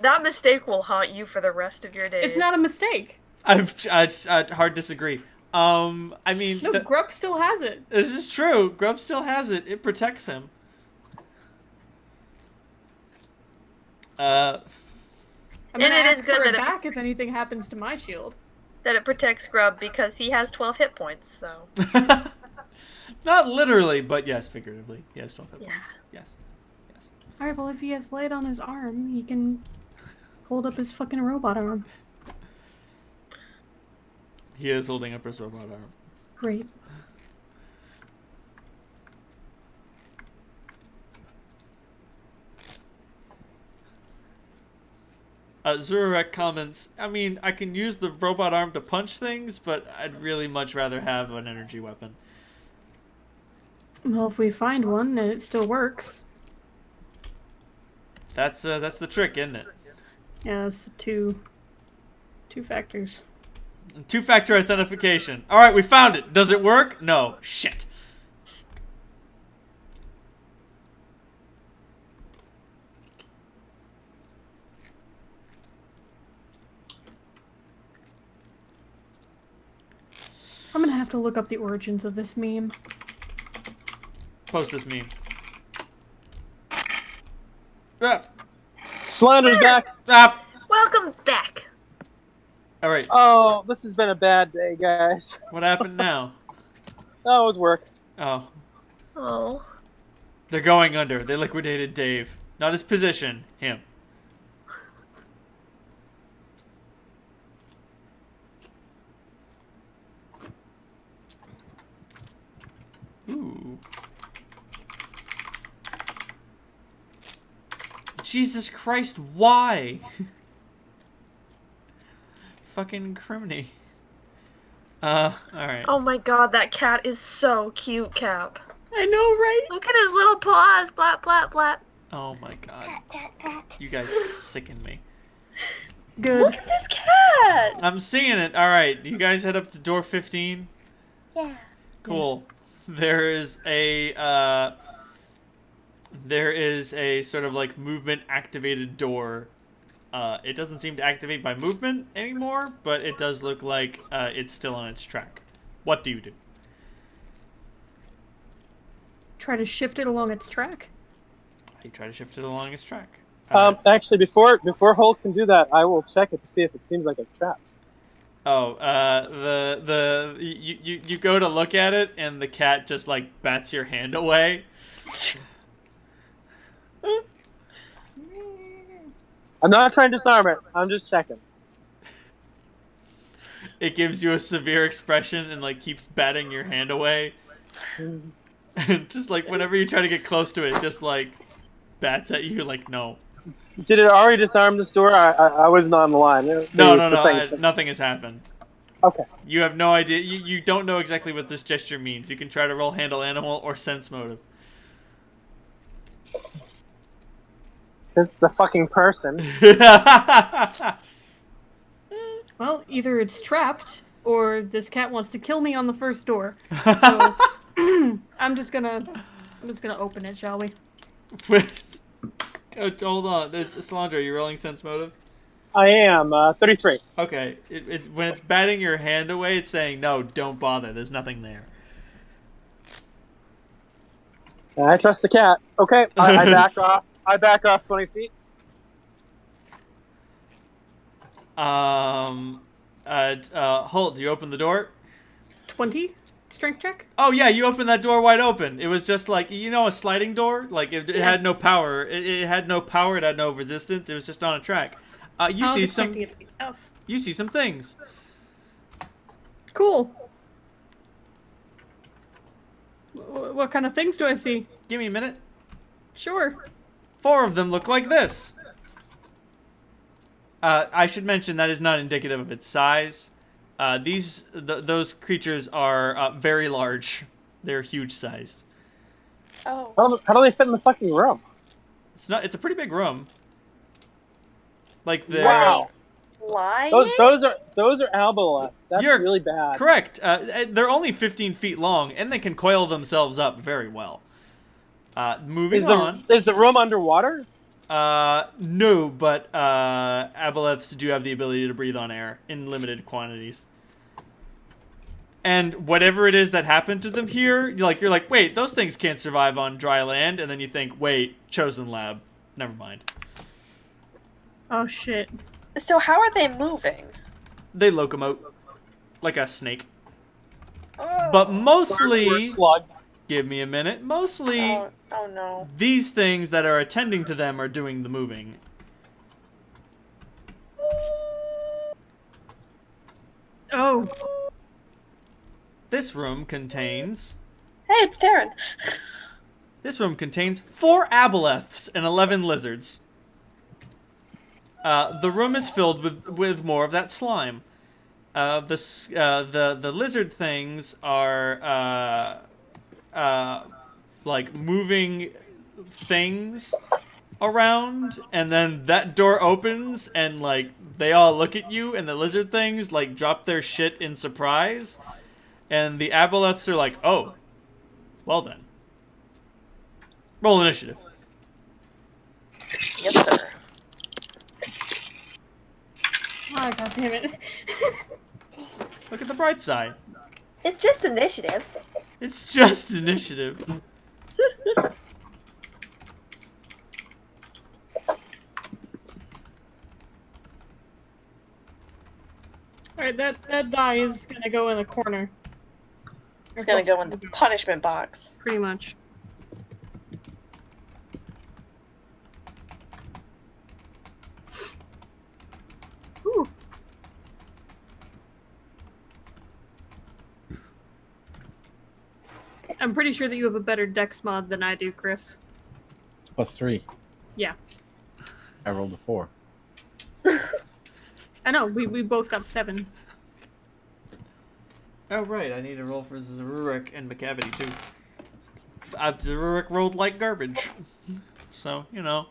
That mistake will haunt you for the rest of your days. It's not a mistake. I'd hard disagree. I mean, No, Grub still has it. this is true. Grub still has it. It protects him. I'm gonna And it is ask good for that it it- back if anything happens to my shield. that it protects Grub because he has 12 hit points, so. Not literally, but yes, figuratively. He has 12 hit Yeah. points. Yes. Alright, well if he has light on his arm, he can hold up his fucking robot arm. He is holding up his robot arm. Great. Zurek comments, I mean, I can use the robot arm to punch things, but I'd really much rather have an energy weapon. Well, if we find one and it still works. That's the trick, isn't it? Yeah, that's the two 2 factors. Two-factor authentication. All right, we found it. Does it work? No. Shit. I'm gonna have to look up the origins of this meme. Post this meme. Ah. Slender's back. Ah. Welcome back. All right. Oh, this has been a bad day, guys. What happened now? Oh, it was work. Oh. Oh. They're going under. They liquidated Dave. Not his position. Him. Ooh. Jesus Christ, why? Fucking criminy. Alright. Oh my god, that cat is so cute, Cap. I know, right? Look at his little paws, blap, blap, blap. Oh my god. Pat, pat, pat. You guys sicken me. Good. Look at this cat! I'm seeing it. Alright, you guys head up to door 15. Yeah. Cool. There is a sort of like movement activated door. It doesn't seem to activate by movement anymore, but it does look like it's still on its track. What do you do? Try to shift it along its track. You try to shift it along its track. Actually, before Holt can do that, I will check it to see if it seems like it's trapped. You go to look at it, and the cat just like bats your hand away. I'm not trying to disarm it. I'm just checking. It gives you a severe expression and like keeps batting your hand away. And just like whenever you try to get close to it, it just like bats at you like no. Did it already disarm this door? I wasn't on the line. No, nothing has happened. Okay. You have no idea. You don't know exactly what this gesture means. You can try to roll handle animal or sense motive. This is a fucking person. Well, either it's trapped, or this cat wants to kill me on the first door. So, I'm just gonna open it, shall we? Hold on. Salandra, are you rolling sense motive? I am 33. Okay. When it's batting your hand away, it's saying, no, don't bother. There's nothing there. I trust the cat. Okay, I back off. I back off 20 feet. Holt, do you open the door? 20 strength check. Oh yeah, you opened that door wide open. It was just like, a sliding door. Like it had no power. It had no power. It had no resistance. It was just on a track. You see some. You see some things. Cool. What kind of things do I see? Give me a minute. Sure. 4 of them look like this. I should mention that is not indicative of its size. Those creatures are very large. They're huge sized. Oh. How do they fit in the fucking room? It's a pretty big room. Like the Wow. Lying? Those are alboleth. That's You're really bad. Correct. They're only 15 feet long, and they can coil themselves up very well. Moving on. Is the room underwater? No, but aboleths do have the ability to breathe on air in limited quantities. And whatever it is that happened to them here, you're like, wait, those things can't survive on dry land, and then you think, wait, chosen lab. Never mind. Oh shit. So how are they moving? They locomote like a snake. Oh. But mostly, Or a slug. give me a minute, mostly Oh no. these things that are attending to them are doing the moving. Oh. This room contains... Hey, it's Darren. This room contains 4 aboleths and 11 lizards. The room is filled with more of that slime. The lizard things are like moving things around, and then that door opens, and like they all look at you, and the lizard things like drop their shit in surprise, and the aboleths are like, "Oh, well then, roll initiative." Yes, sir. Oh, God damn it. Look at the bright side. It's just initiative. It's just initiative. Alright, that die is gonna go in the corner. It's gonna go in the punishment box. Pretty much. Ooh. I'm pretty sure that you have a better dex mod than I do, Chris. It's +3. Yeah. I rolled a 4. I know, we both got 7. Oh right, I need to roll for Zurek and McCavity too. Zurek rolled like garbage, so you know.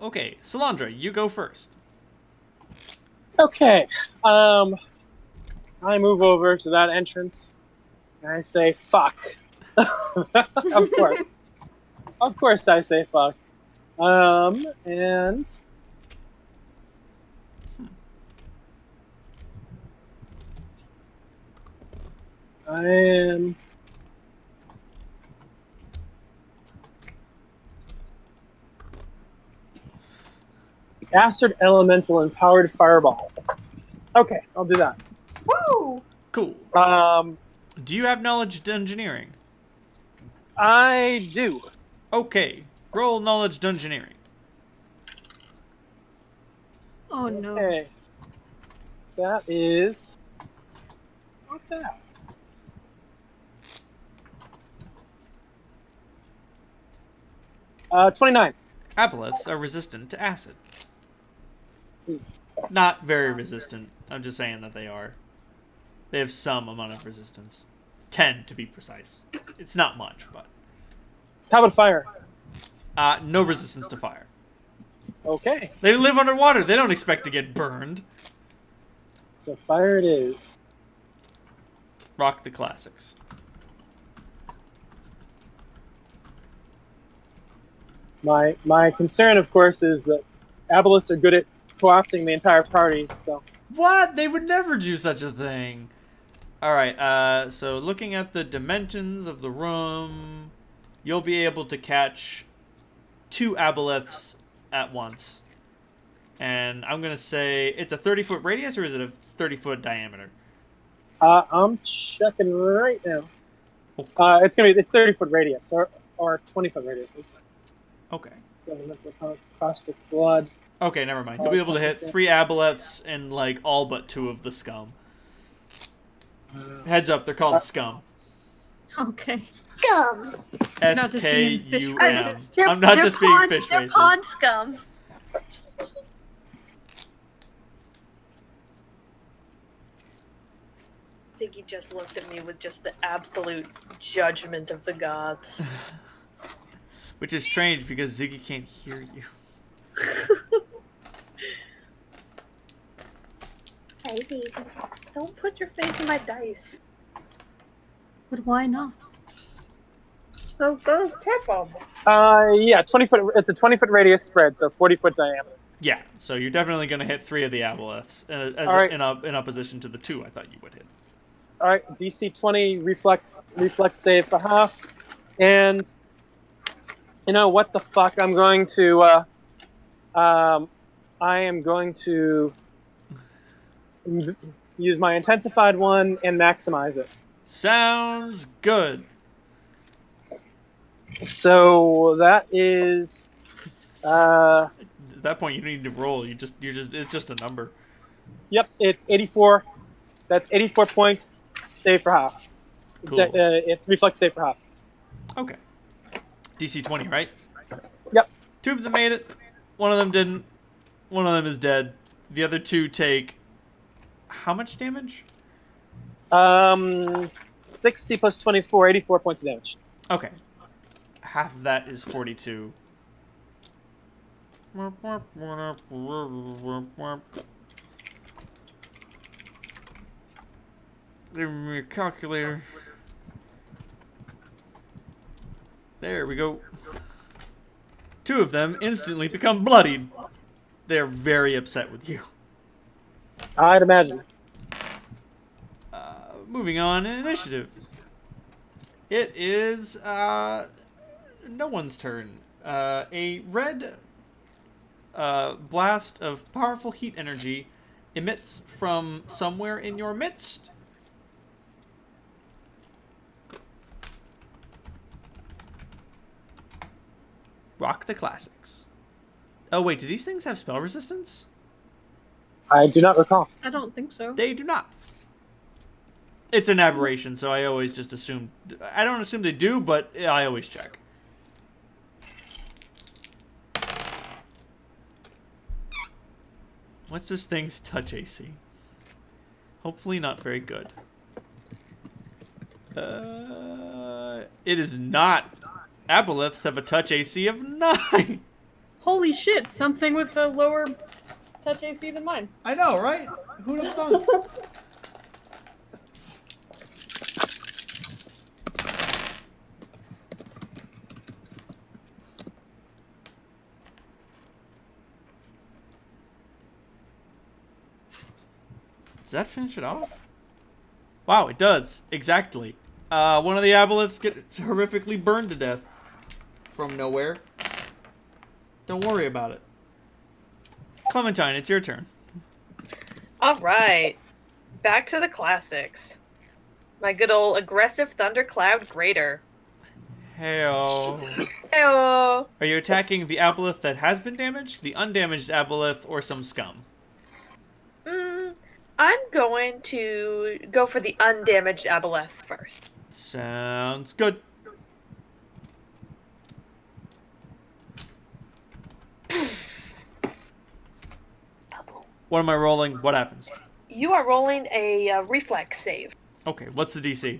Okay, Salandra, you go first. Okay. I move over to that entrance and I say fuck. Of course. Of course I say fuck. And I am Acid Elemental Empowered Fireball. Okay, I'll do that. Woo! Cool. Do you have knowledge engineering? I do. Okay, roll knowledge dungeoneering. Oh no. Okay. That is not bad. Uh, 29. Aboleths are resistant to acid. Not very resistant. I'm just saying that they are. They have some amount of resistance. 10 to be precise. It's not much, but How about fire? no resistance to fire. Okay. They live underwater. They don't expect to get burned. So fire it is. Rock the classics. My concern, of course, is that Aboleths are good at co-opting the entire party, so... What? They would never do such a thing. Alright, so looking at the dimensions of the room, you'll be able to catch 2 aboleths at once. And I'm going to say, it's a 30-foot radius, or is it a 30-foot diameter? I'm checking right now. It's 30-foot radius, or 20-foot radius, let's say. Okay. So that's a caustic blood. Okay, never mind. You'll be able to hit 3 aboleths and, like, all but 2 of the scum. Heads up, they're called scum. Okay. Scum. Not just being fish SKUM. racist. I'm not They're just being fish They're racist. pond scum. Ziggy just looked at me with just the absolute judgment of the gods. Which is strange because Ziggy can't hear you. Hey, baby. Don't put your face in my dice. But why not? So go tip them. Yeah, 20-foot. It's a 20-foot radius spread, so 40-foot diameter. Yeah, so you're definitely going to hit 3 of the aboleths in opposition to the 2 I thought you would hit. All right, DC 20 reflex save for half, and you know what the fuck? I'm going to I am going to use my intensified one and maximize it. Sounds good. So that is At that point, you don't need to roll. It's just a number. yep, it's 84. That's 84 points. Save for half. Cool. It's reflex save for half. Okay. DC 20, right? Yep. 2 of them made it. 1 of them didn't. 1 of them is dead. The other 2 take how much damage? 60 plus 24, 84 points of damage. Okay. Half of that is 42. Give me a calculator. There we go. 2 of them instantly become bloodied. They're very upset with you. I'd imagine. Moving on in initiative. It is no one's turn. A red blast of powerful heat energy emits from somewhere in your midst. Rock the classics. Oh wait, do these things have spell resistance? I do not recall. I don't think so. They do not. It's an aberration, so I always just assume. I don't assume they do, but I always check. What's this thing's touch AC? Hopefully not very good. It is not. Aboleths have a touch AC of 9. Holy shit, something with a lower touch AC than mine. I know, right? Who'd have thought? Does that finish it off? Wow, it does. Exactly. One of the aboleths gets horrifically burned to death from nowhere. Don't worry about it. Clementine, it's your turn. All right. Back to the classics. My good old aggressive thundercloud grater. Heyo. Heyo. Are you attacking the aboleth that has been damaged, the undamaged aboleth, or some scum? I'm going to go for the undamaged aboleth first. Sounds good. What am I rolling? What happens? You are rolling a reflex save. Okay, what's the DC?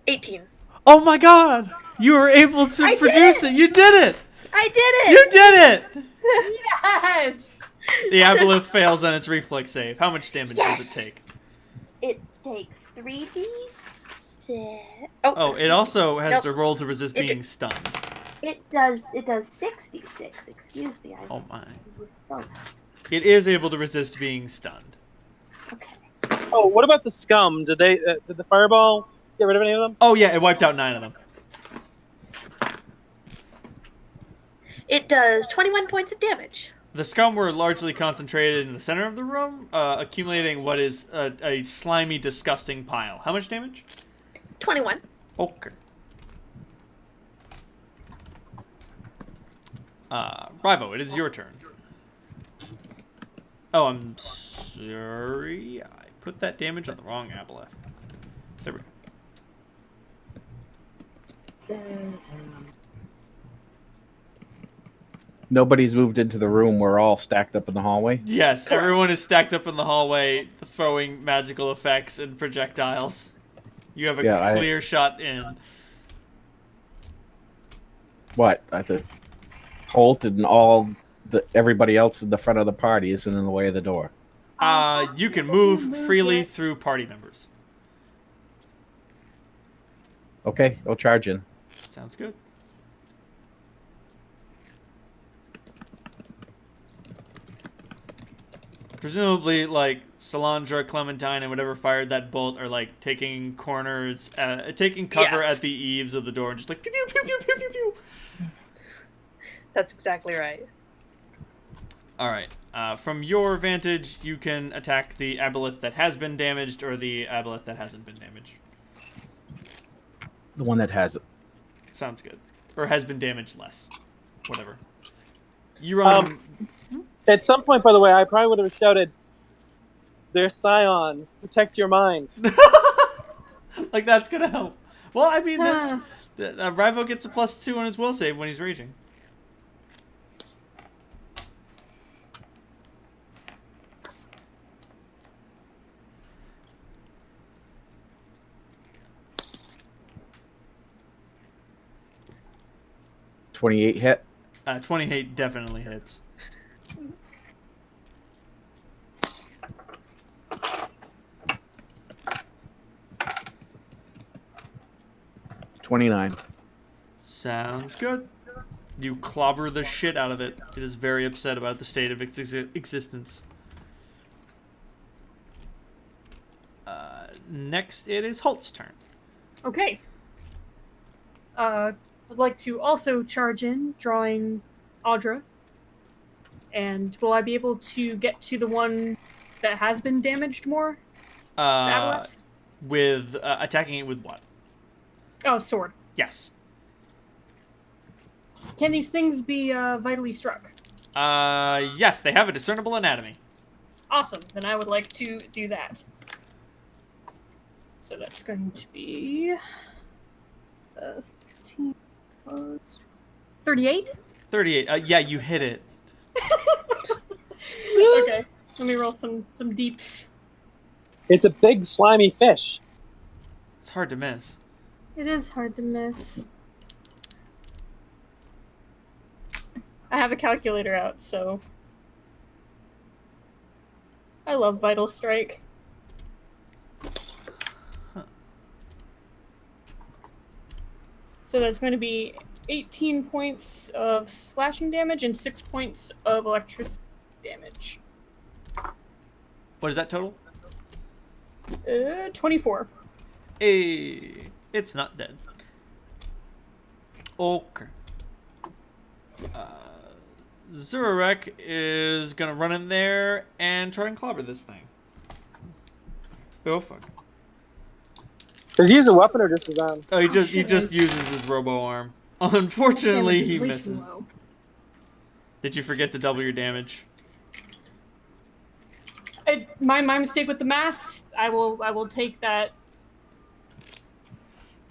18. Oh my god! You were able to I produce did it! You did it! I did it! You did it! Yes! The aboleth fails on its reflex save. How much damage Yes. does it take? It takes 3d6. Oh, it also has Nope. to roll to resist It- being stunned. It does 66. Excuse me. I Oh my. use this phone. It is able to resist being stunned. Okay. Oh, what about the scum? Did they? Did the fireball get rid of any of them? Oh yeah, it wiped out 9 of them. It does 21 points of damage. The scum were largely concentrated in the center of the room, accumulating what is a slimy, disgusting pile. How much damage? 21. Okay. Rivo, it is your turn. Oh, I'm sorry. I put that damage on the wrong aboleth. There we go. Nobody's moved into the room. We're all stacked up in the hallway. Yes, everyone is stacked up in the hallway, throwing magical effects and projectiles. You have a clear shot in. What? Holt and everybody else in the front of the party isn't in the way of the door. You can move freely through party members. Okay, I'll charge in. Sounds good. Presumably, like, Solandra, Clementine, and whatever fired that bolt are, like, taking corners, taking cover Yes. at the eaves of the door and just like, pew, pew, pew, pew, pew, pew, pew. That's exactly right. All right. From your vantage, you can attack the aboleth that has been damaged or the aboleth that hasn't been damaged. The one that has it. Sounds good. Or has been damaged less. Whatever. You run... At some point, by the way, I probably would have shouted, "They're scions. Protect your mind." Like, that's going to help. Well, I mean, Rivo gets a +2 on his will save when he's raging. $28 hit. 28 definitely hits. $29. Sounds good. You clobber the shit out of it. It is very upset about the state of its existence. Next, it is Holt's turn. Okay. I'd like to also charge in, drawing Audra. And will I be able to get to the one that has been damaged more? With attacking it with what? Oh, sword. Yes. Can these things be vitally struck? Yes, they have a discernible anatomy. Awesome. Then I would like to do that. So that's going to be 13 plus 38. 38. Yeah, you hit it. Okay. Let me roll some deeps. It's a big slimy fish. It's hard to miss. It is hard to miss. I have a calculator out, so I love Vital Strike. So that's going to be 18 points of slashing damage and 6 points of electricity damage. What is that total? 24. Hey, it's not dead. Okay. Zurarek is gonna run in there and try and clobber this thing. Oh fuck. Does he use a weapon or just his arms? Oh, he just uses his robo arm. Unfortunately, Damage is he way too misses. low. Did you forget to double your damage? My mistake with the math. I will take that.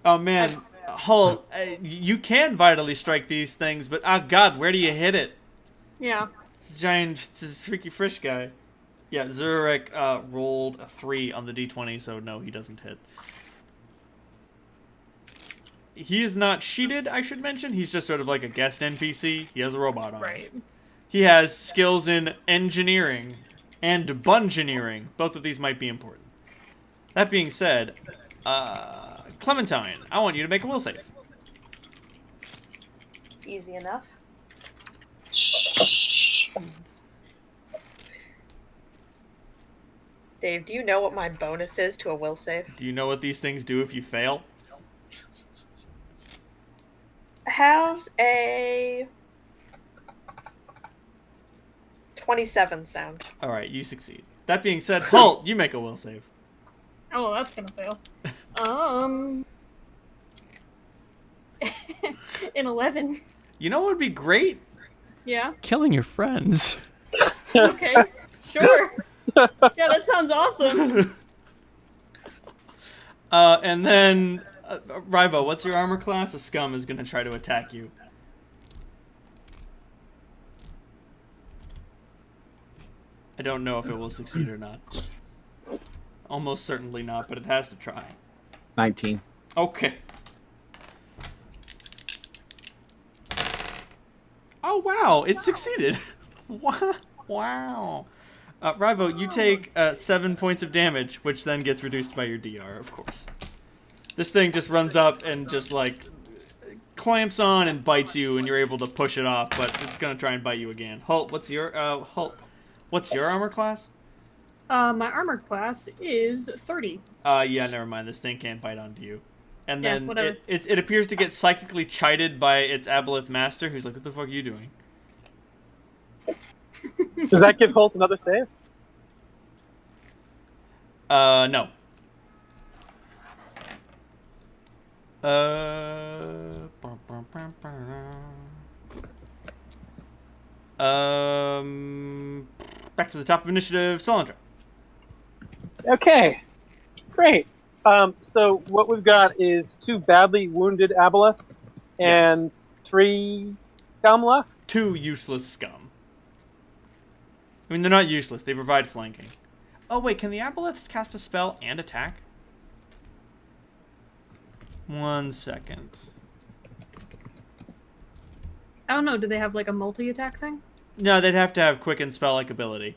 Oh man, Hull, you can vitally strike these things, but oh god, where do you hit it? Yeah. It's a giant, it's a freaky fish guy. Yeah, Zurek rolled a 3 on the d20, so no, he doesn't hit. He is not sheeted, I should mention. He's just sort of like a guest NPC. He has a robot on. Right. He has skills in engineering and bungeneering. Both of these might be important. That being said, Clementine, I want you to make a will save. Easy enough. Shh. Dave, do you know what my bonus is to a will save? Do you know what these things do if you fail? How's a 27 sound? Alright, you succeed. That being said, Halt, you make a will save. Oh, that's gonna fail. An 11. You know what would be great? Yeah. Killing your friends. Okay. Sure. Yeah, that sounds awesome. And then, Rivo, what's your armor class? A scum is going to try to attack you. I don't know if it will succeed or not. Almost certainly not, but it has to try. 19. Okay. Oh, wow, it succeeded. Wow. Rivo, you take 7 points of damage, which then gets reduced by your DR, of course. This thing just runs up and just, like, clamps on and bites you, and you're able to push it off, but it's gonna try and bite you again. Halt, what's your armor class? My armor class is 30. Yeah, never mind. This thing can't bite onto you. And Yeah, then whatever. it appears to get psychically chided by its aboleth master, who's like, what the fuck are you doing? Does that give Holt another save? No. Back to the top of initiative, Solandra. Okay, great. So what we've got is 2 badly wounded aboleth and 3 scum left. 2 useless scum. I mean, they're not useless. They provide flanking. Oh, wait. Can the aboleths cast a spell and attack? 1 second. I don't know. Do they have like a multi-attack thing? No, they'd have to have quicken spell-like ability.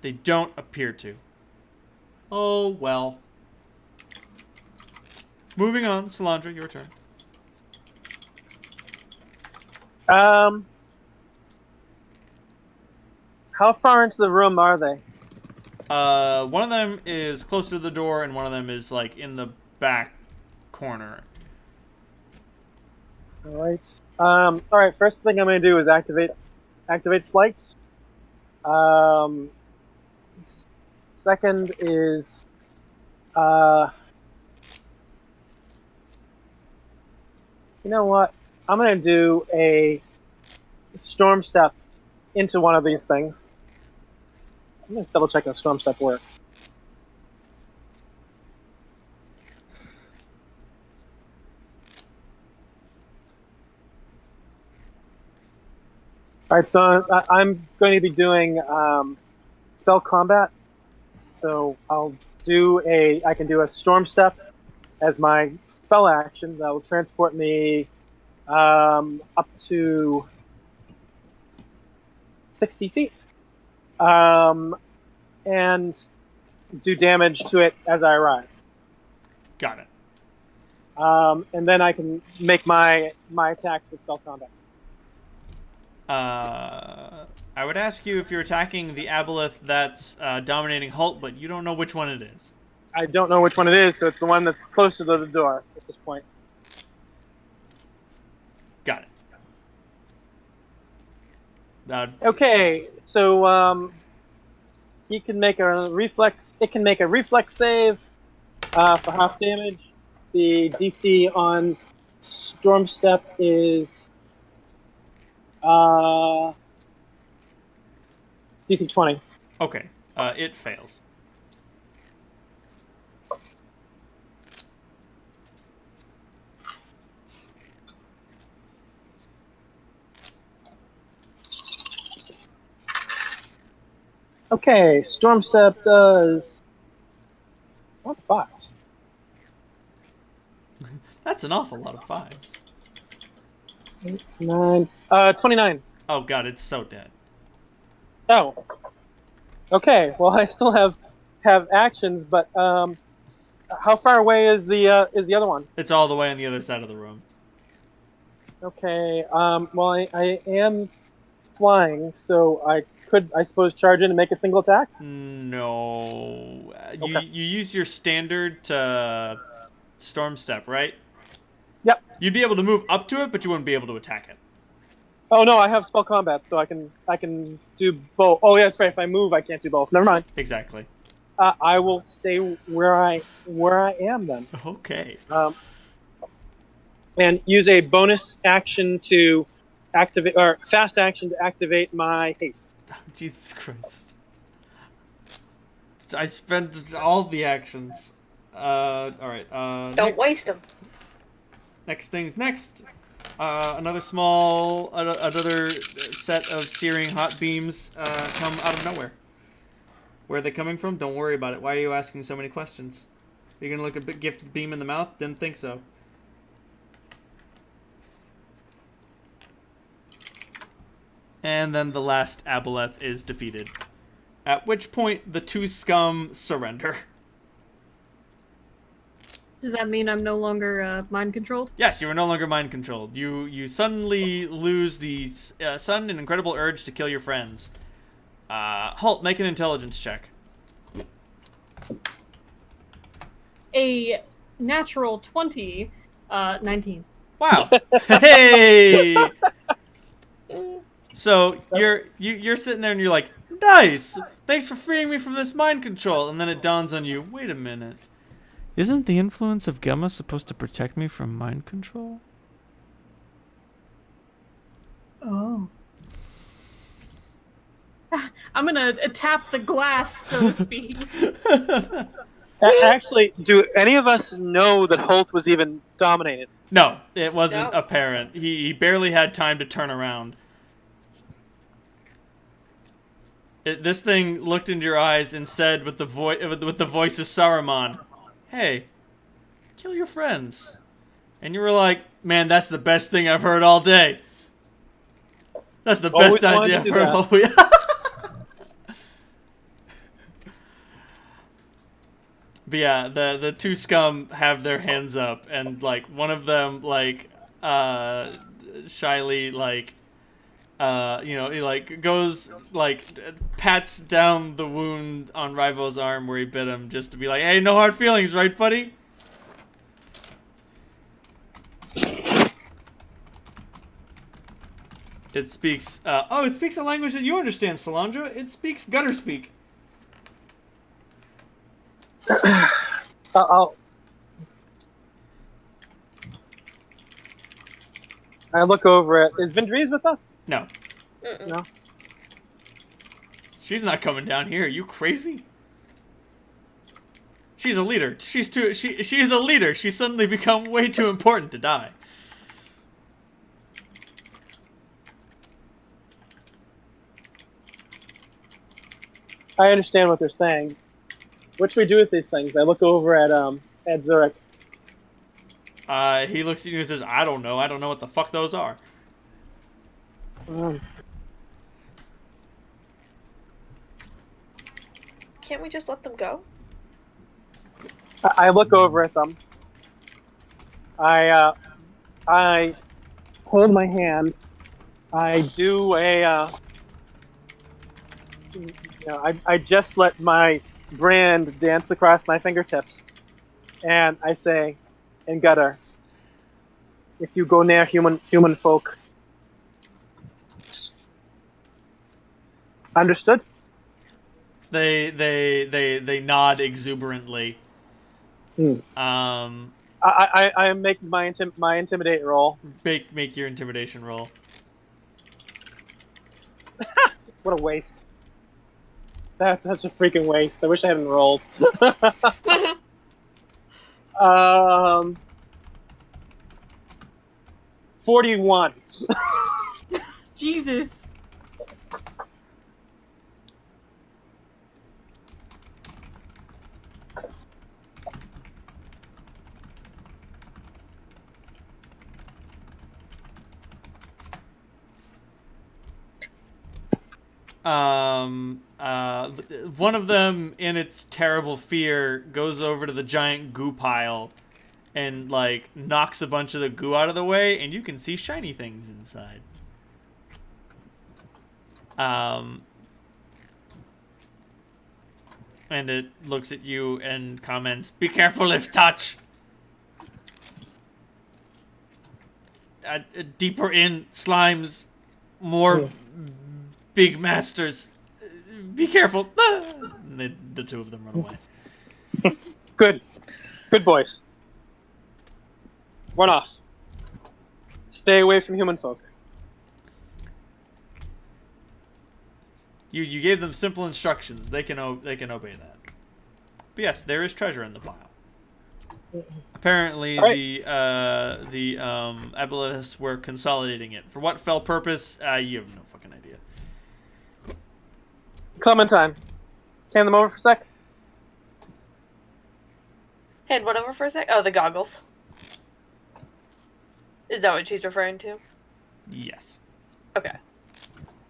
They don't appear to. Oh, well. Moving on. Solandra, your turn. How far into the room are they? One of them is close to the door, and one of them is, like, in the back corner. Alright. Alright, first thing I'm going to do is activate flight. Second is... you know what? I'm going to do a storm step into one of these things. I'm going to double check how storm step works. All right, so I'm going to be doing spell combat. So I can do a storm step as my spell action that will transport me up to 60 feet. And do damage to it as I arrive. Got it. And then I can make my attacks with spell combat. I would ask you if you're attacking the aboleth that's dominating Holt, but you don't know which one it is. I don't know which one it is, so it's the one that's closer to the door at this point. Got it. Okay, so he can make a reflex. It can make a reflex save for half damage. The DC on Storm Step is DC 20. Okay. It fails. Okay, Storm Step does... What, 5s? That's an awful lot of 5s. 8, 9... 29. Oh god, it's so dead. Oh. Okay, well I still have actions, but how far away is the other one? It's all the way on the other side of the room. Okay, well I am flying, so I could, I suppose, charge in and make a single attack? No. Okay. You use your standard to Storm Step, right? Yep. You'd be able to move up to it, but you wouldn't be able to attack it. Oh no, I have spell combat, so I can do both. Oh yeah, that's right. If I move, I can't do both. Never mind. Exactly. I will stay where I am then. Okay. And use a bonus action to activate, or fast action to activate my haste. Oh, Jesus Christ. I spent all the actions. Alright. Don't waste them. Next thing's next. Another set of searing hot beams come out of nowhere. Where are they coming from? Don't worry about it. Why are you asking so many questions? You're gonna look a big gift beam in the mouth? Didn't think so. And then the last aboleth is defeated. At which point, the 2 scum surrender. Does that mean I'm no longer mind controlled? Yes, you are no longer mind controlled. You suddenly lose the sudden and incredible urge to kill your friends. Holt, make an intelligence check. A natural 20, 19. Wow. Hey! So you're sitting there and you're like, nice! Thanks for freeing me from this mind control. And then it dawns on you, wait a minute. Isn't the influence of Gemma supposed to protect me from mind control? Oh. I'm gonna tap the glass, so to speak. Actually, do any of us know that Holt was even dominated? No, it wasn't No. apparent. He barely had time to turn around. This thing looked into your eyes and said with the voice of Saruman, "Hey, kill your friends." And you were like, "Man, that's the best thing I've heard all day. That's the Always best wanted idea to I've do heard that. all week." But yeah, the two scum have their hands up, and like one of them like shyly like he like goes like pats down the wound on Rivo's arm where he bit him just to be like, "Hey, no hard feelings, right, buddy?" It speaks it speaks a language that you understand, Salandra. It speaks gutter speak. I look over it. Is Vindriz with us? No, Mm-mm. No. she's not coming down here. Are you crazy? She's a leader. She's a leader. She's suddenly become way too important to die. I understand what they're saying. What should we do with these things? I look over at Zurich. He looks at you and says, I don't know what the fuck those are." Can't we just let them go? I look over at them. I hold my hand. I do I just let my brand dance across my fingertips, and I say, in gutter, if you go near human folk. Understood? They nod exuberantly. I make my intimidate roll. Make your intimidation roll. What a waste. That's such a freaking waste. I wish I hadn't rolled. 41. Jesus. One of them, in its terrible fear, goes over to the giant goo pile and like knocks a bunch of the goo out of the way, and you can see shiny things inside. And it looks at you and comments, "Be careful if touch. Deeper in, slimes, more big masters. Be careful." And the two of them run away. Good boys. Run off. Stay away from human folk. You gave them simple instructions. They can obey that. But yes, there is treasure in the pile. Apparently, right. the Aboleths were consolidating it. For what fell purpose? You have no fucking idea. Clementine, hand them over for a sec. Hand what over for a sec? Oh, the goggles. Is that what she's referring to? Yes. Okay.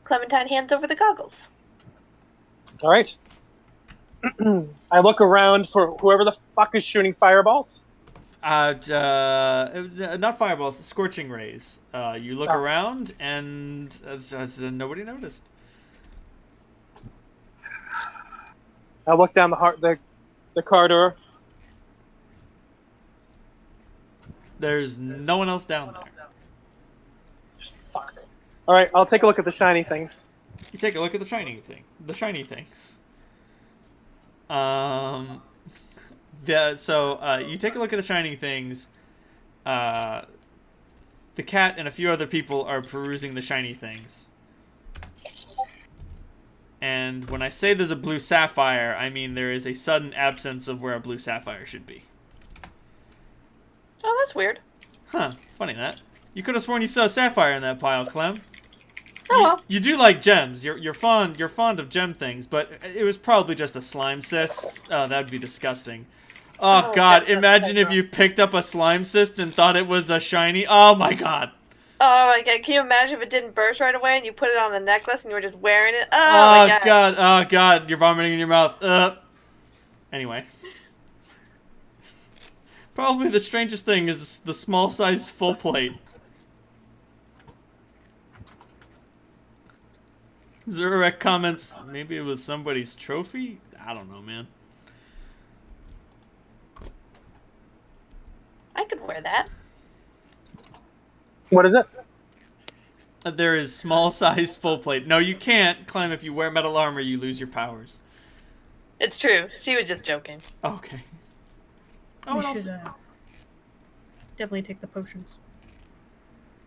Clementine hands over the goggles. All right. I look around for whoever the fuck is shooting fireballs. Not fireballs, scorching rays. You look around, and nobody noticed. I look down the corridor. There's no one else down there. Fuck. All right, I'll take a look at the shiny things. You take a look at the shiny things. You take a look at the shiny things. The cat and a few other people are perusing the shiny things. And when I say there's a blue sapphire, I mean there is a sudden absence of where a blue sapphire should be. Oh, that's weird. Huh, funny that. You could have sworn you saw a sapphire in that pile, Clem. Oh well. You do like gems. You're fond of gem things, but it was probably just a slime cyst. Oh, that'd be disgusting. Oh god, that's imagine if you picked up a slime cyst and thought it was a shiny. Oh my god. Oh my god, can you imagine if it didn't burst right away and you put it on a necklace and you were just wearing it? Oh Oh my god. oh god, you're vomiting in your mouth. Anyway. Probably the strangest thing is the small size full plate. Zurek comments, maybe it was somebody's trophy? I don't know, man. I could wear that. What is it? There is small sized full plate. No, you can't. Clem, if you wear metal armor, you lose your powers. It's true. She was just joking. Okay. Oh, We and should also, definitely take the potions.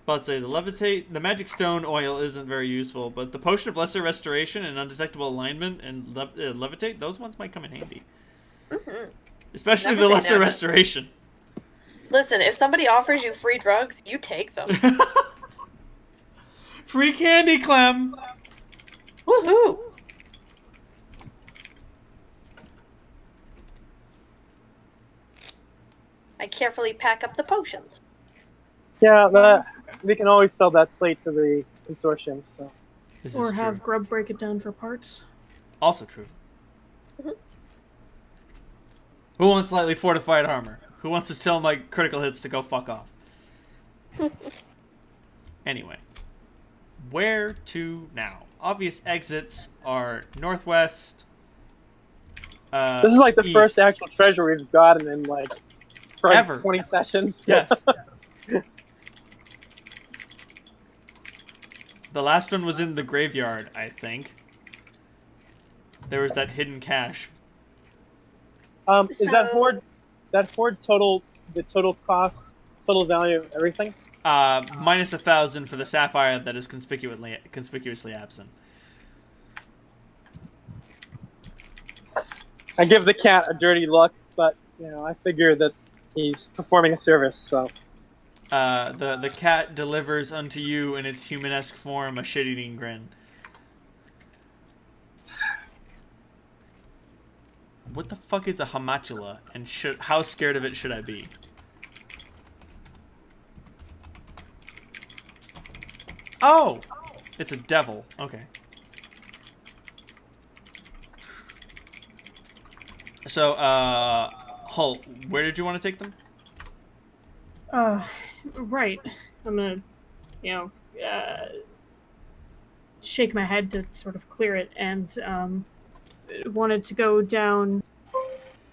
about to say, the magic stone oil isn't very useful, but the potion of lesser restoration and undetectable alignment and levitate, those ones might come in handy. Mm-hmm. Especially Never the say lesser never. restoration. Listen, if somebody offers you free drugs, you take them. Free candy, Clem! Woohoo! I carefully pack up the potions. Yeah, we can always sell that plate to the consortium. So This Or is have true. Grub break it down for parts. Also true. Mhm. Who wants slightly fortified armor? Who wants to tell my critical hits to go fuck off? Anyway. Where to now? Obvious exits are northwest. this is like the east. first actual treasure we've gotten in like for Ever. 20 sessions. Yes. The last one was in the graveyard, I think. There was that hidden cache. Is that So- horde? That horde total the total cost, total value of everything? Minus 1,000 for the sapphire that is conspicuously absent. I give the cat a dirty look, but I figure that he's performing a service. So The cat delivers unto you in its humanesque form a shit-eating grin. What the fuck is a homatula, and how scared of it should I be? Oh! It's a devil. Okay. So, Hull, where did you want to take them? Right. I'm gonna, shake my head to sort of clear it, and wanted to go down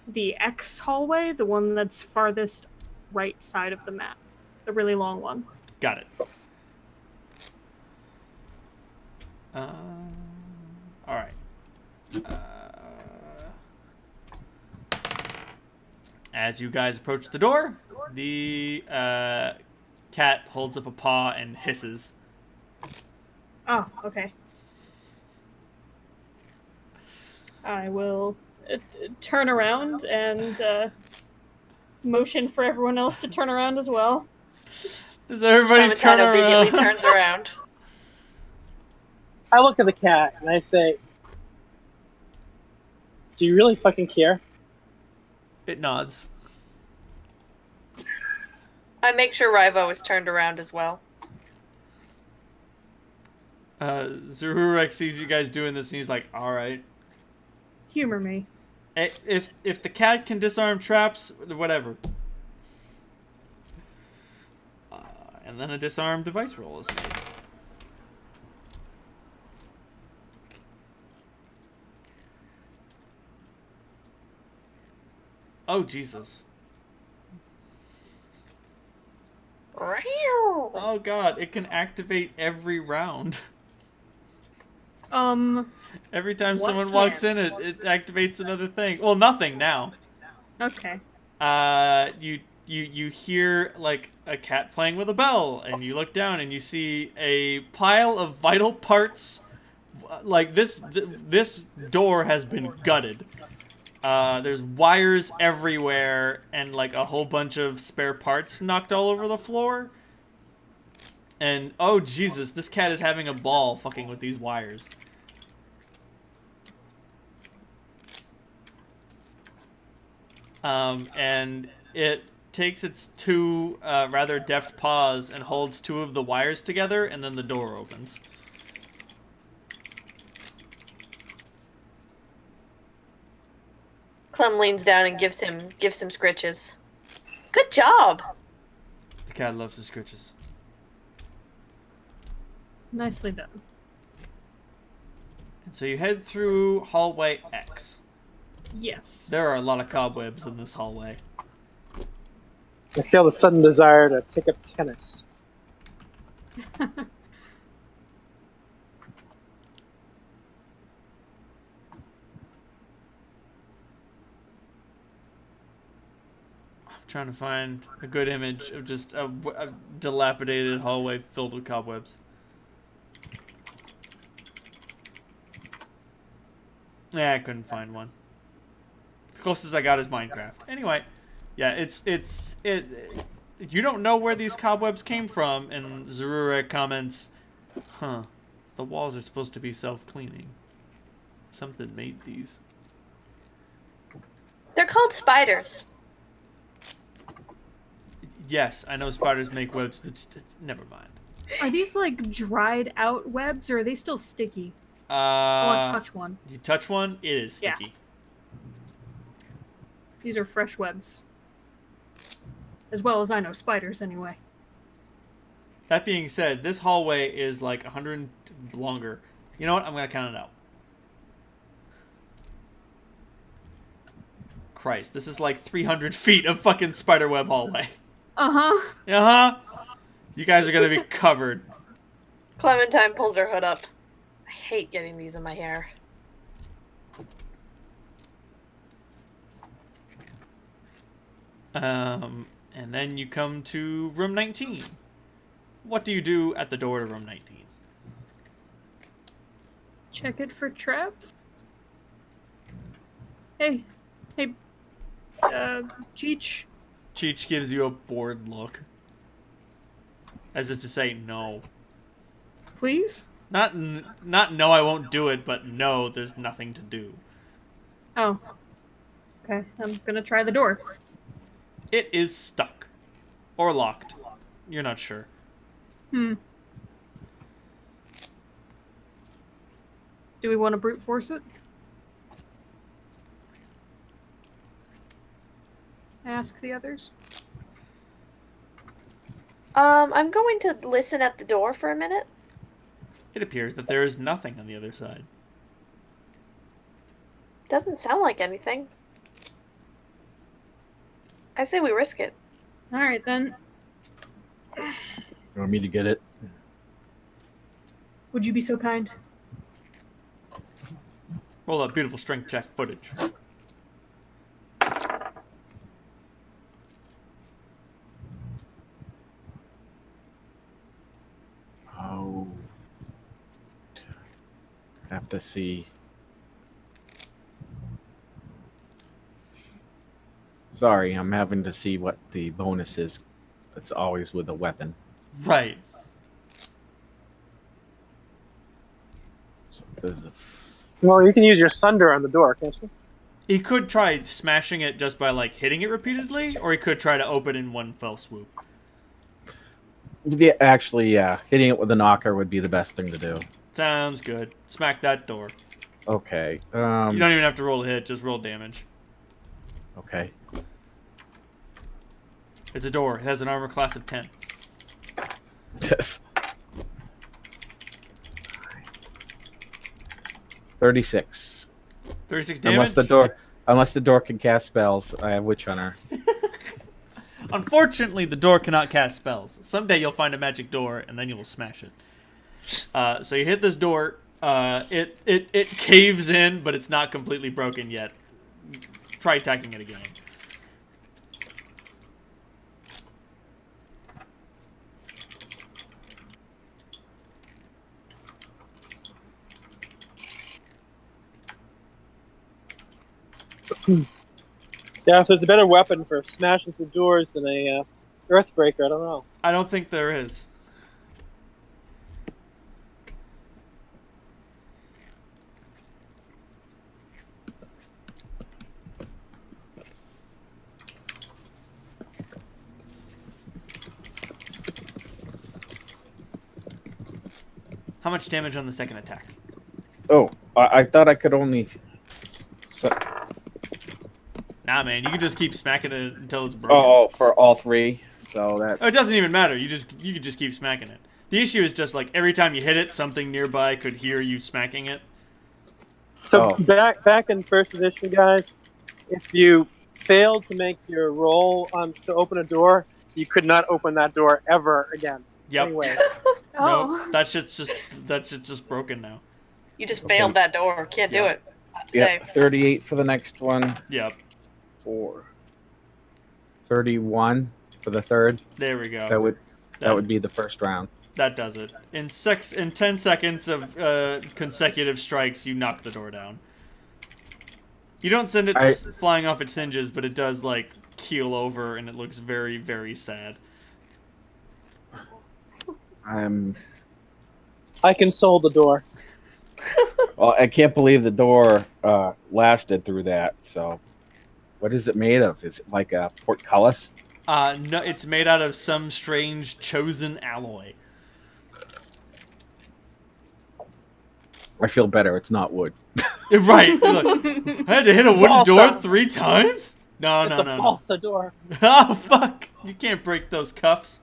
the X hallway, the one that's farthest right side of the map, the really long one. Got it. Alright. As you guys approach the door, the cat holds up a paw and hisses. Oh, okay. I will turn around and motion for everyone else to turn around as well. Does everybody turn Clementine obediently around? turns around. I look at the cat and I say, "Do you really fucking care?" It nods. I make sure Rivo is turned around as well. Zururek sees you guys doing this and he's like, alright. Humor me. If the cat can disarm traps, whatever. And then a disarm device roll is made. Oh, Jesus. Oh god, it can activate every round. Every time What someone walks can? in, it activates another thing. Well, nothing now. Okay. You hear like a cat playing with a bell, and you look down and you see a pile of vital parts. Like this door has been gutted. There's wires everywhere and like a whole bunch of spare parts knocked all over the floor. And oh Jesus, this cat is having a ball fucking with these wires. And it takes its two rather deft paws and holds two of the wires together, and then the door opens. Clem leans down and gives him scritches. Good job. The cat loves the scritches. Nicely done. And so you head through hallway X. Yes. There are a lot of cobwebs in this hallway. I feel the sudden desire to take up tennis. Trying to find a good image of just a dilapidated hallway filled with cobwebs. Yeah, I couldn't find one. The closest I got is Minecraft. Anyway, yeah, it. You don't know where these cobwebs came from, and Zarura comments, "Huh, the walls are supposed to be self-cleaning. Something made these." They're called spiders. Yes, I know spiders make webs, but never mind. Are these like dried out webs, or are they still sticky? I want to touch one. You touch one, it is sticky. Yeah. These are fresh webs. As well as I know spiders, anyway. That being said, this hallway is like 100 longer. You know what? I'm going to count it out. Christ, this is like 300 feet of fucking spiderweb hallway. Uh-huh. Uh-huh. You guys are going to be covered. Clementine pulls her hood up. I hate getting these in my hair. And then you come to room 19. What do you do at the door to room 19? Check it for traps. Hey, Cheech. Cheech gives you a bored look. As if to say no. Please? Not no, I won't do it, but no, there's nothing to do. Oh. Okay, I'm gonna try the door. It is stuck. Or locked. You're not sure. Do we want to brute force it? Ask the others. I'm going to listen at the door for a minute. It appears that there is nothing on the other side. Doesn't sound like anything. I say we risk it. Alright then. You want me to get it? Would you be so kind? Roll that beautiful strength check footage. Oh. Have to see. Sorry, I'm having to see what the bonus is. It's always with a weapon. Right. So there's a... Well, you can use your sunder on the door, can't you? He could try smashing it just by like hitting it repeatedly, or he could try to open in one fell swoop. Yeah, actually, yeah. Hitting it with a knocker would be the best thing to do. Sounds good. Smack that door. Okay. You don't even have to roll a hit, just roll damage. Okay. It's a door. It has an armor class of 10. Yes. 36. 36 damage? Unless the door can cast spells, I have Witch Hunter. Unfortunately, the door cannot cast spells. Someday you'll find a magic door, and then you will smash it. So you hit this door. It caves in, but it's not completely broken yet. Try attacking it again. Yeah, if there's a better weapon for smashing through doors than a Earthbreaker, I don't know. I don't think there is. How much damage on the second attack? Oh, I thought I could only. So, Nah, man, you can just keep smacking it until it's broken. oh, for all three. So that's. Oh, it doesn't even matter. You can just keep smacking it. The issue is just like every time you hit it, something nearby could hear you smacking it. So back in first edition, guys, if you failed to make your roll to open a door, you could not open that door ever again. Yep. Anyway, Oh. No, that shit's just broken now. You just failed that door. Can't do it. Yeah, 38 for the next one. Yep. 31 for the third. There we go. That would be the first round. That does it. In 10 seconds of consecutive strikes, you knock the door down. You don't send it flying off its hinges, but it does like keel over, and it looks very, very sad. I consoled the door. Well, I can't believe the door lasted through that. So, what is it made of? Is it like a portcullis? No, it's made out of some strange chosen alloy. I feel better. It's not wood. Right. Look, I had to hit a wooden door 3 times? No. It's a balsa door. Oh, fuck. You can't break those cuffs.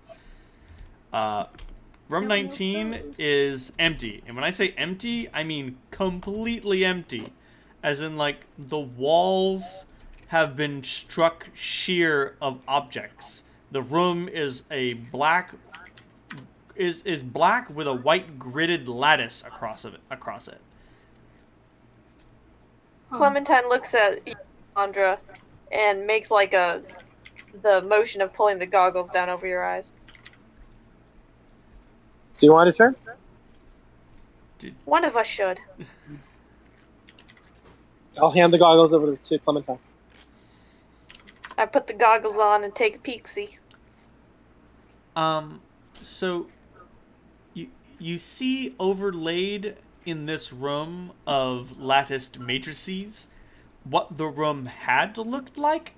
Room 19 is empty. And when I say empty, I mean completely empty. As in, like, the walls have been struck sheer of objects. The room is black with a white gridded lattice across it. Clementine looks at Andra and makes like the motion of pulling the goggles down over your eyes. Do you want a turn? One of us should. I'll hand the goggles over to Clementine. I put the goggles on and take a peek-see. So you see overlaid in this room of latticed matrices what the room had looked like.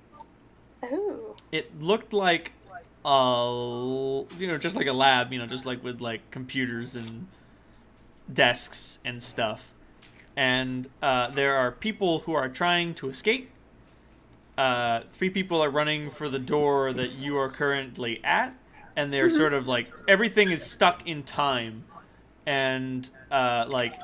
Ooh. It looked like just like a lab, just like with like computers and desks and stuff. And there are people who are trying to escape. 3 people are running for the door that you are currently at, and they're sort of like everything is stuck in time, and like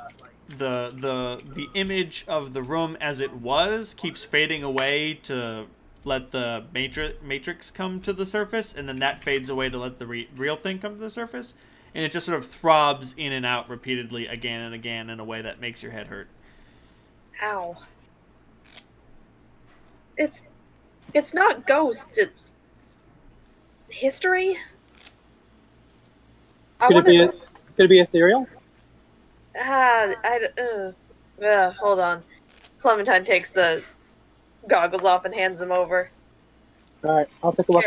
the image of the room as it was keeps fading away to let the matrix come to the surface, and then that fades away to let the real thing come to the surface, and it just sort of throbs in and out repeatedly again and again in a way that makes your head hurt. Ow. It's not ghosts, it's history. Could it be ethereal? Hold on. Clementine takes the goggles off and hands them over. Alright, I'll take a look.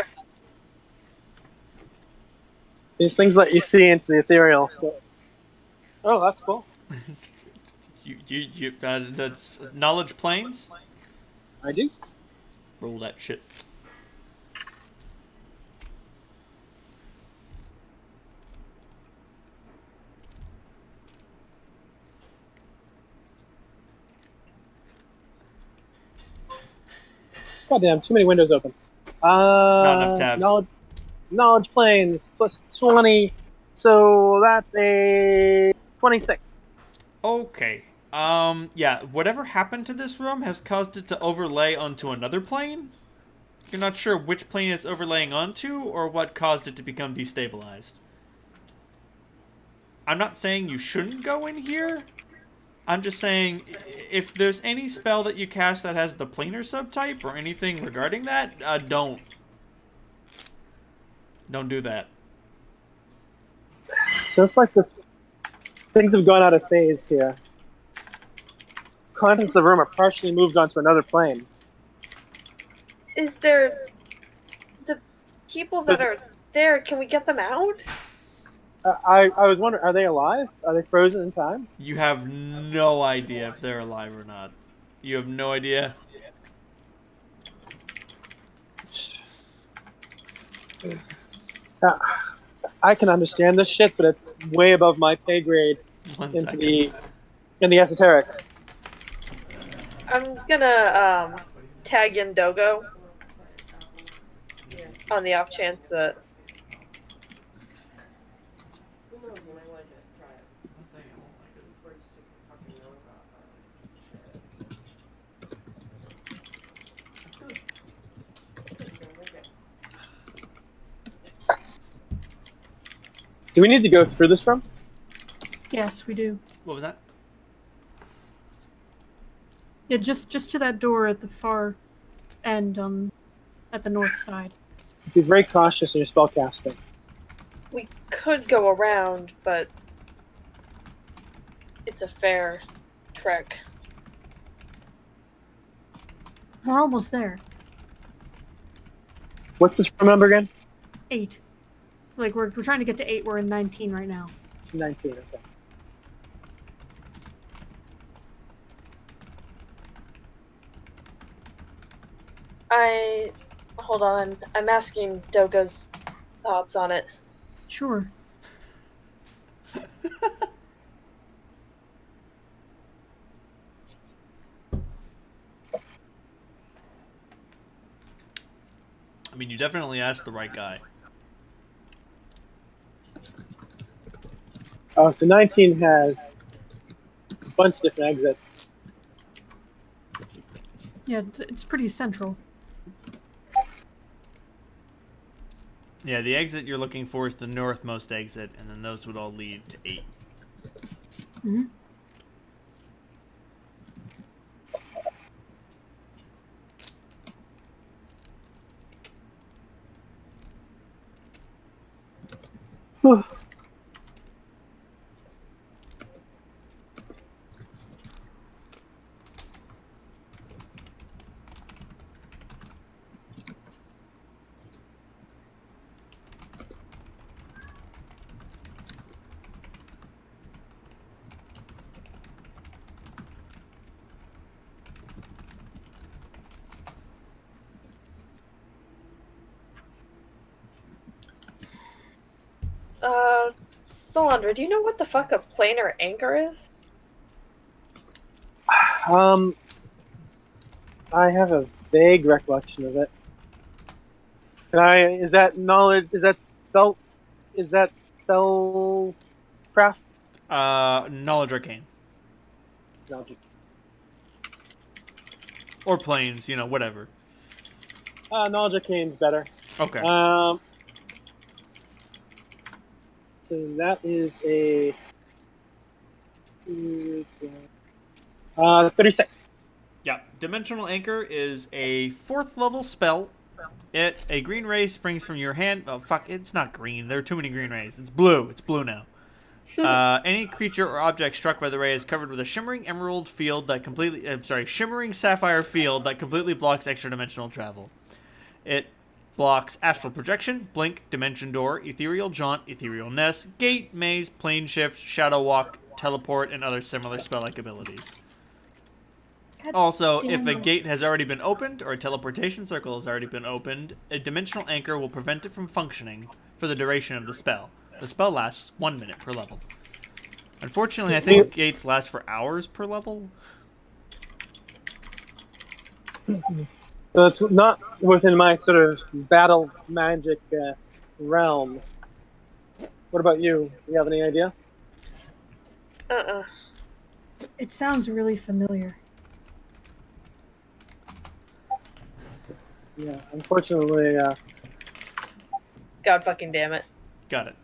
These things let you see into the ethereal, so... Oh, that's cool. That's knowledge planes? I do. Roll that shit. Goddamn, too many windows open. Not enough tabs. Knowledge planes plus 20, so that's a 26. Okay. Yeah, whatever happened to this room has caused it to overlay onto another plane. You're not sure which plane it's overlaying onto or what caused it to become destabilized. I'm not saying you shouldn't go in here. I'm just saying, if there's any spell that you cast that has the planar subtype or anything regarding that, don't. Don't do that. So it's like this. Things have gone out of phase here. Contents of the room are partially moved onto another plane. Is there the people So- that are there? Can we get them out? I was wondering, are they alive? Are they frozen in time? You have no idea if they're alive or not. You have no idea. I can understand this shit, but it's way above my pay grade One into second. in the esoterics. I'm gonna tag in Dogo on the off chance that. Do we need to go through this room? Yes, we do. What was that? Yeah, just to that door at the far end at the north side. Be very cautious in your spell casting. We could go around, but it's a fair trek. We're almost there. What's this room number again? 8. Like, we're trying to get to 8. We're in 19 right now. 19, okay. Hold on, I'm asking Dogo's thoughts on it. Sure. I mean, you definitely asked the right guy. Oh, so 19 has a bunch of different exits. Yeah, it's pretty central. Yeah, the exit you're looking for is the northmost exit, and then those would all lead to 8. Mm-hmm. Solandra, do you know what the fuck a planar anchor is? I have a vague recollection of it. Is that knowledge? Is that spell craft? Knowledge Arcane. Knowledge. Or Planes, whatever. Knowledge arcane's better. Okay. So that is a 36. Yeah, Dimensional Anchor is a 4th level spell. A green ray springs from your hand. Oh, fuck, it's not green. There are too many green rays. It's blue. It's blue now. Any creature or object struck by the ray is covered with a shimmering emerald field that shimmering sapphire field that completely blocks extra dimensional travel. It blocks astral projection, blink, dimension door, ethereal jaunt, ethereal nest, gate, maze, plane shift, shadow walk, teleport, and other similar spell-like abilities. God Also, damn if a it. gate has already been opened or a teleportation circle has already been opened, a dimensional anchor will prevent it from functioning for the duration of the spell. The spell lasts 1 minute per level. Unfortunately, I think gates last for hours per level. So it's not within my sort of battle magic realm. What about you? Do you have any idea? It sounds really familiar. Yeah, unfortunately, God fucking damn it. Got it.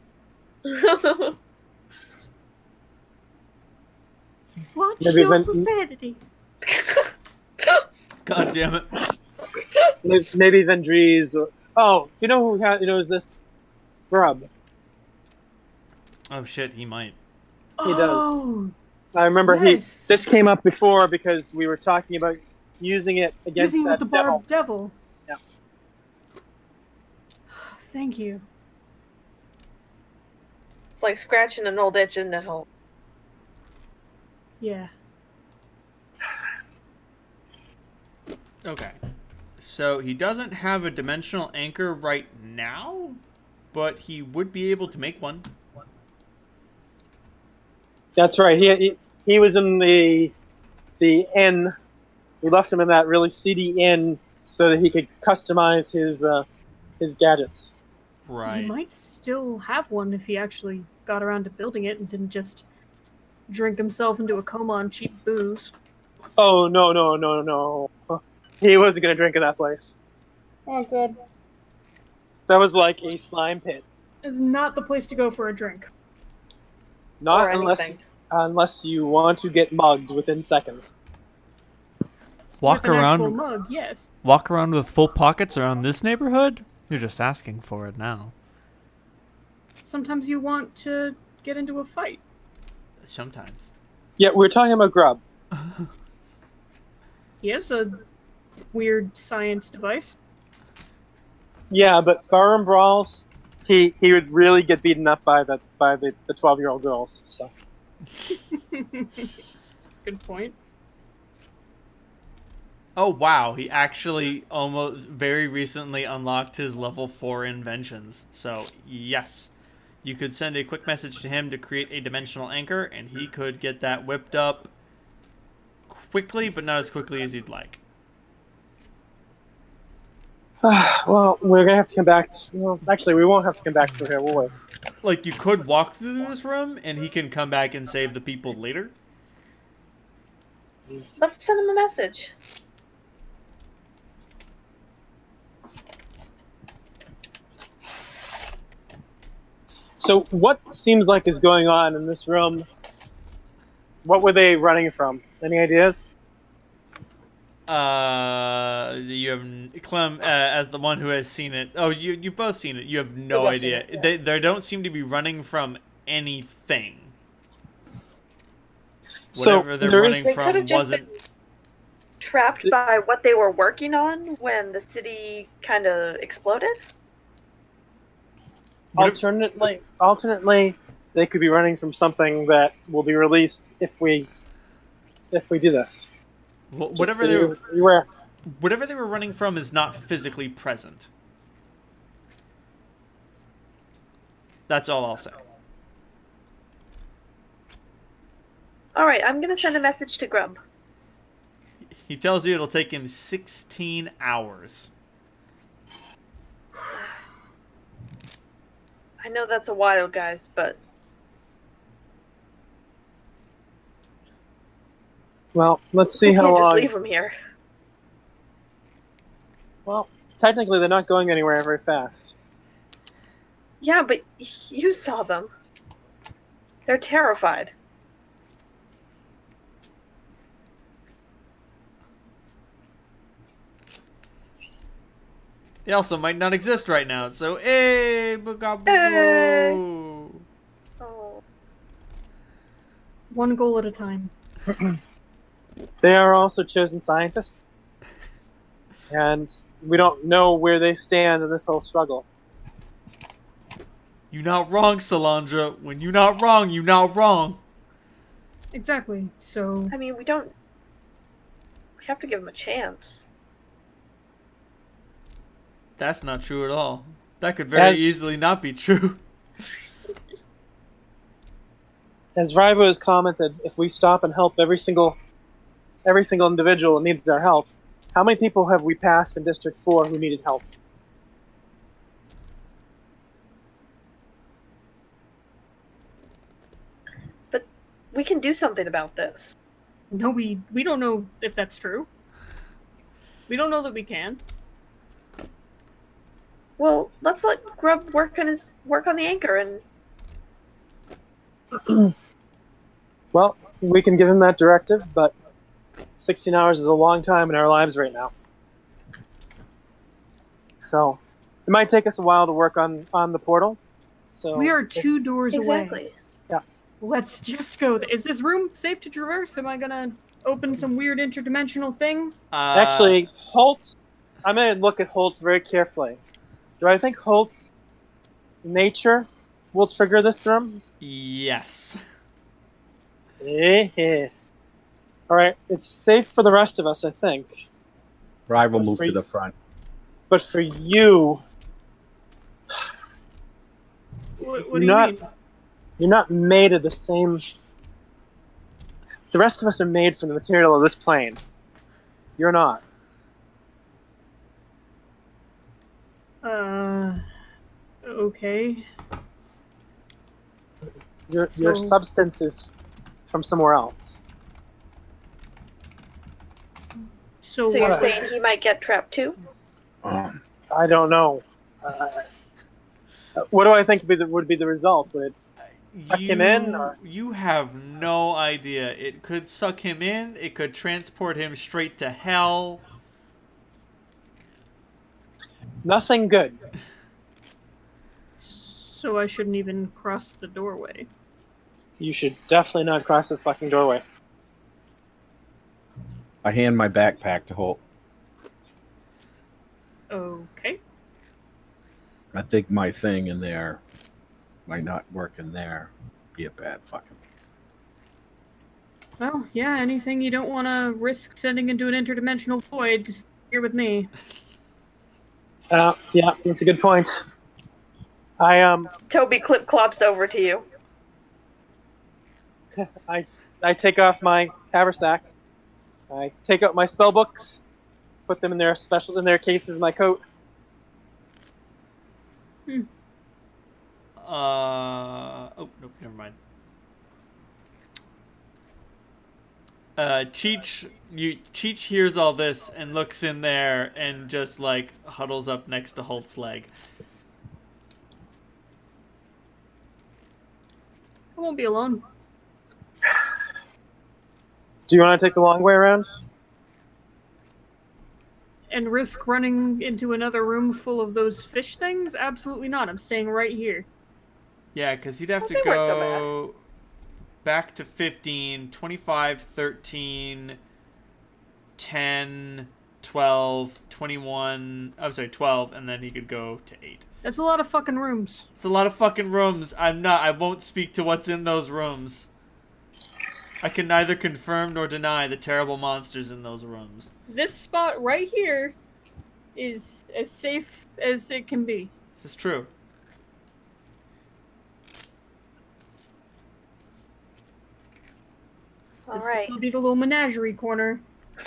Watch Maybe your when- profanity. God damn it. maybe Vendrees. Oh, do you know who knows this? Grub. Oh shit, he might. He does. Oh, I remember yes. this came up before because we were talking about using it against Using it that with the devil. barbed devil. Yeah. Thank you. It's like scratching an old itch in the hole. Yeah. Okay. So he doesn't have a dimensional anchor right now, but he would be able to make one. That's right. He was in the inn. We left him in that really seedy inn so that he could customize his gadgets. He Right. might still have one if he actually got around to building it and didn't just drink himself into a coma on cheap booze. Oh no! He wasn't gonna drink in that place. Oh, good. That was like a slime pit. It's not the place to go for a drink. Not Or anything. unless you want to get mugged within seconds. Walk With an actual around mug, yes. walk around with full pockets around this neighborhood? You're just asking for it now. Sometimes you want to get into a fight. Sometimes. Yeah, we're talking about Grub. He has a weird science device. Yeah, but barroom brawls, he would really get beaten up by the 12-year-old girls. So Good point. Oh wow, he actually almost very recently unlocked his level 4 inventions. So yes, you could send a quick message to him to create a dimensional anchor, and he could get that whipped up quickly, but not as quickly as you'd like. well, we're gonna have to come back. Well, actually, we won't have to come back through here, will we? Like, you could walk through this room, and he can come back and save the people later. Let's send him a message. So, what seems like is going on in this room? What were they running from? Any ideas? You have Clem as the one who has seen it. Oh, you both seen it. You have no both seen idea. it, yeah. They don't seem to be running from anything. So, Whatever they're there is- running They could have from just wasn't. been trapped by what they were working on when the city kind of exploded. Alternately, they could be running from something that will be released if we do this. Just Whatever so they were, you were. whatever they were running from is not physically present. That's all I'll say. All right, I'm gonna send a message to Grub. He tells you it'll take him 16 hours. I know that's a while, guys, but Well, let's see we how can't just long. leave him here. Well, technically, they're not going anywhere very fast. Yeah, but you saw them. They're terrified. They also might not exist right now, so hey, Hey. Oh. One goal at a time. They are also chosen scientists, and we don't know where they stand in this whole struggle. You not wrong, Solandra. When you not wrong, you not wrong. Exactly. So I mean, we have to give him a chance. That's not true at all. That could very As- easily not be true. As Rivo has commented, if we stop and help every single individual that needs our help, how many people have we passed in District 4 who needed help? But we can do something about this. no, we don't know if that's true. We don't know that we can. Well, let's let Grub work on the anchor and. Well, we can give him that directive, but 16 hours is a long time in our lives right now. So it might take us a while to work on the portal. So We are 2 doors away. Exactly. Let's just go. Is this room safe to traverse? Am I gonna open some weird interdimensional thing? Actually, Holtz, I'm going to look at Holtz very carefully. Do I think Holtz nature will trigger this room? Yes. Eh. All right, it's safe for the rest of us, I think. Rye will But move for to y- the front. But for you, What you're do you not mean? you're not made of the same. The rest of us are made from the material of this plane. You're not. Okay. Your So- substance is from somewhere else. So, So you're what? saying he might get trapped too? I don't know. What do I think would be the result? Would it suck him in? Or? You have no idea. It could suck him in. It could transport him straight to hell. Nothing good. So I shouldn't even cross the doorway. You should definitely not cross this fucking doorway. I hand my backpack to Holt. Okay. I think my thing in there might not work in there. Be a bad fucking. Well, yeah, anything you don't want to risk sending into an interdimensional void, just here with me. Yeah, that's a good point. I Toby clip clops over to you. I take off my haversack. I take out my spell books, put them in their cases, my coat. Oh, nope, never mind. Cheech hears all this and looks in there and just like huddles up next to Holt's leg. I won't be alone. Do you want to take the long way around? And risk running into another room full of those fish things? Absolutely not. I'm staying right here. Yeah, because he'd have to They weren't so go back to 15, 25, 13, 10, 12, 21. I'm sorry, 12, and then he could go to 8. That's a lot of fucking rooms. It's a lot of fucking rooms. I won't speak to what's in those rooms. I can neither confirm nor deny the terrible monsters in those rooms. This spot right here is as safe as it can be. This is true. All This right. will be the little menagerie corner.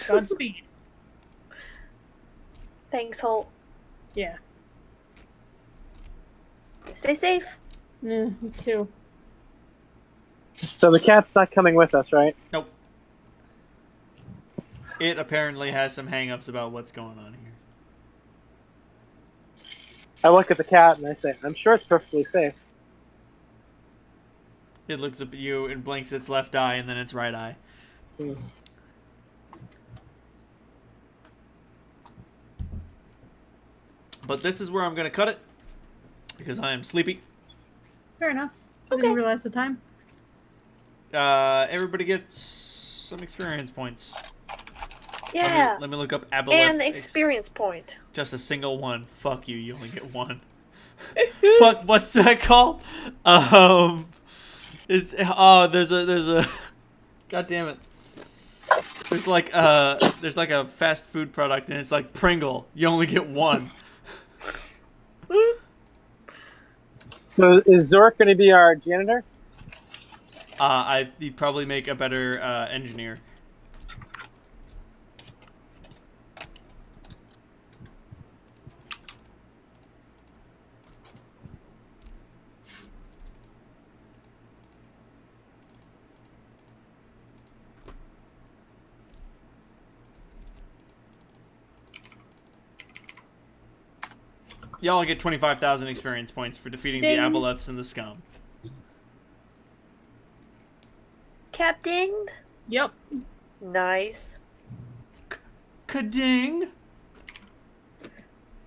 Godspeed. Thanks, Holt. Yeah. Stay safe. Me too. So the cat's not coming with us, right? Nope. It apparently has some hang-ups about what's going on here. I look at the cat and I say, I'm sure it's perfectly safe. It looks up at you and blinks its left eye and then its right eye. But this is where I'm going to cut it because I am sleepy. Fair enough. I didn't realize the time. Everybody gets some experience points. Yeah. Let me look up Aboleth. And the experience point. Just a single one. Fuck you. You only get one. Fuck. What's that called? There's a. God damn it. There's like a fast food product and it's like Pringle. You only get one. So is Zork going to be our janitor? He'd probably make a better engineer. Y'all get 25,000 experience points for defeating Ding. the aboleths and the scum. Captain? Yep. Nice. Ka-ding!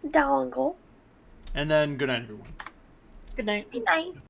Dongle. And then good night, everyone. Good night. Good night.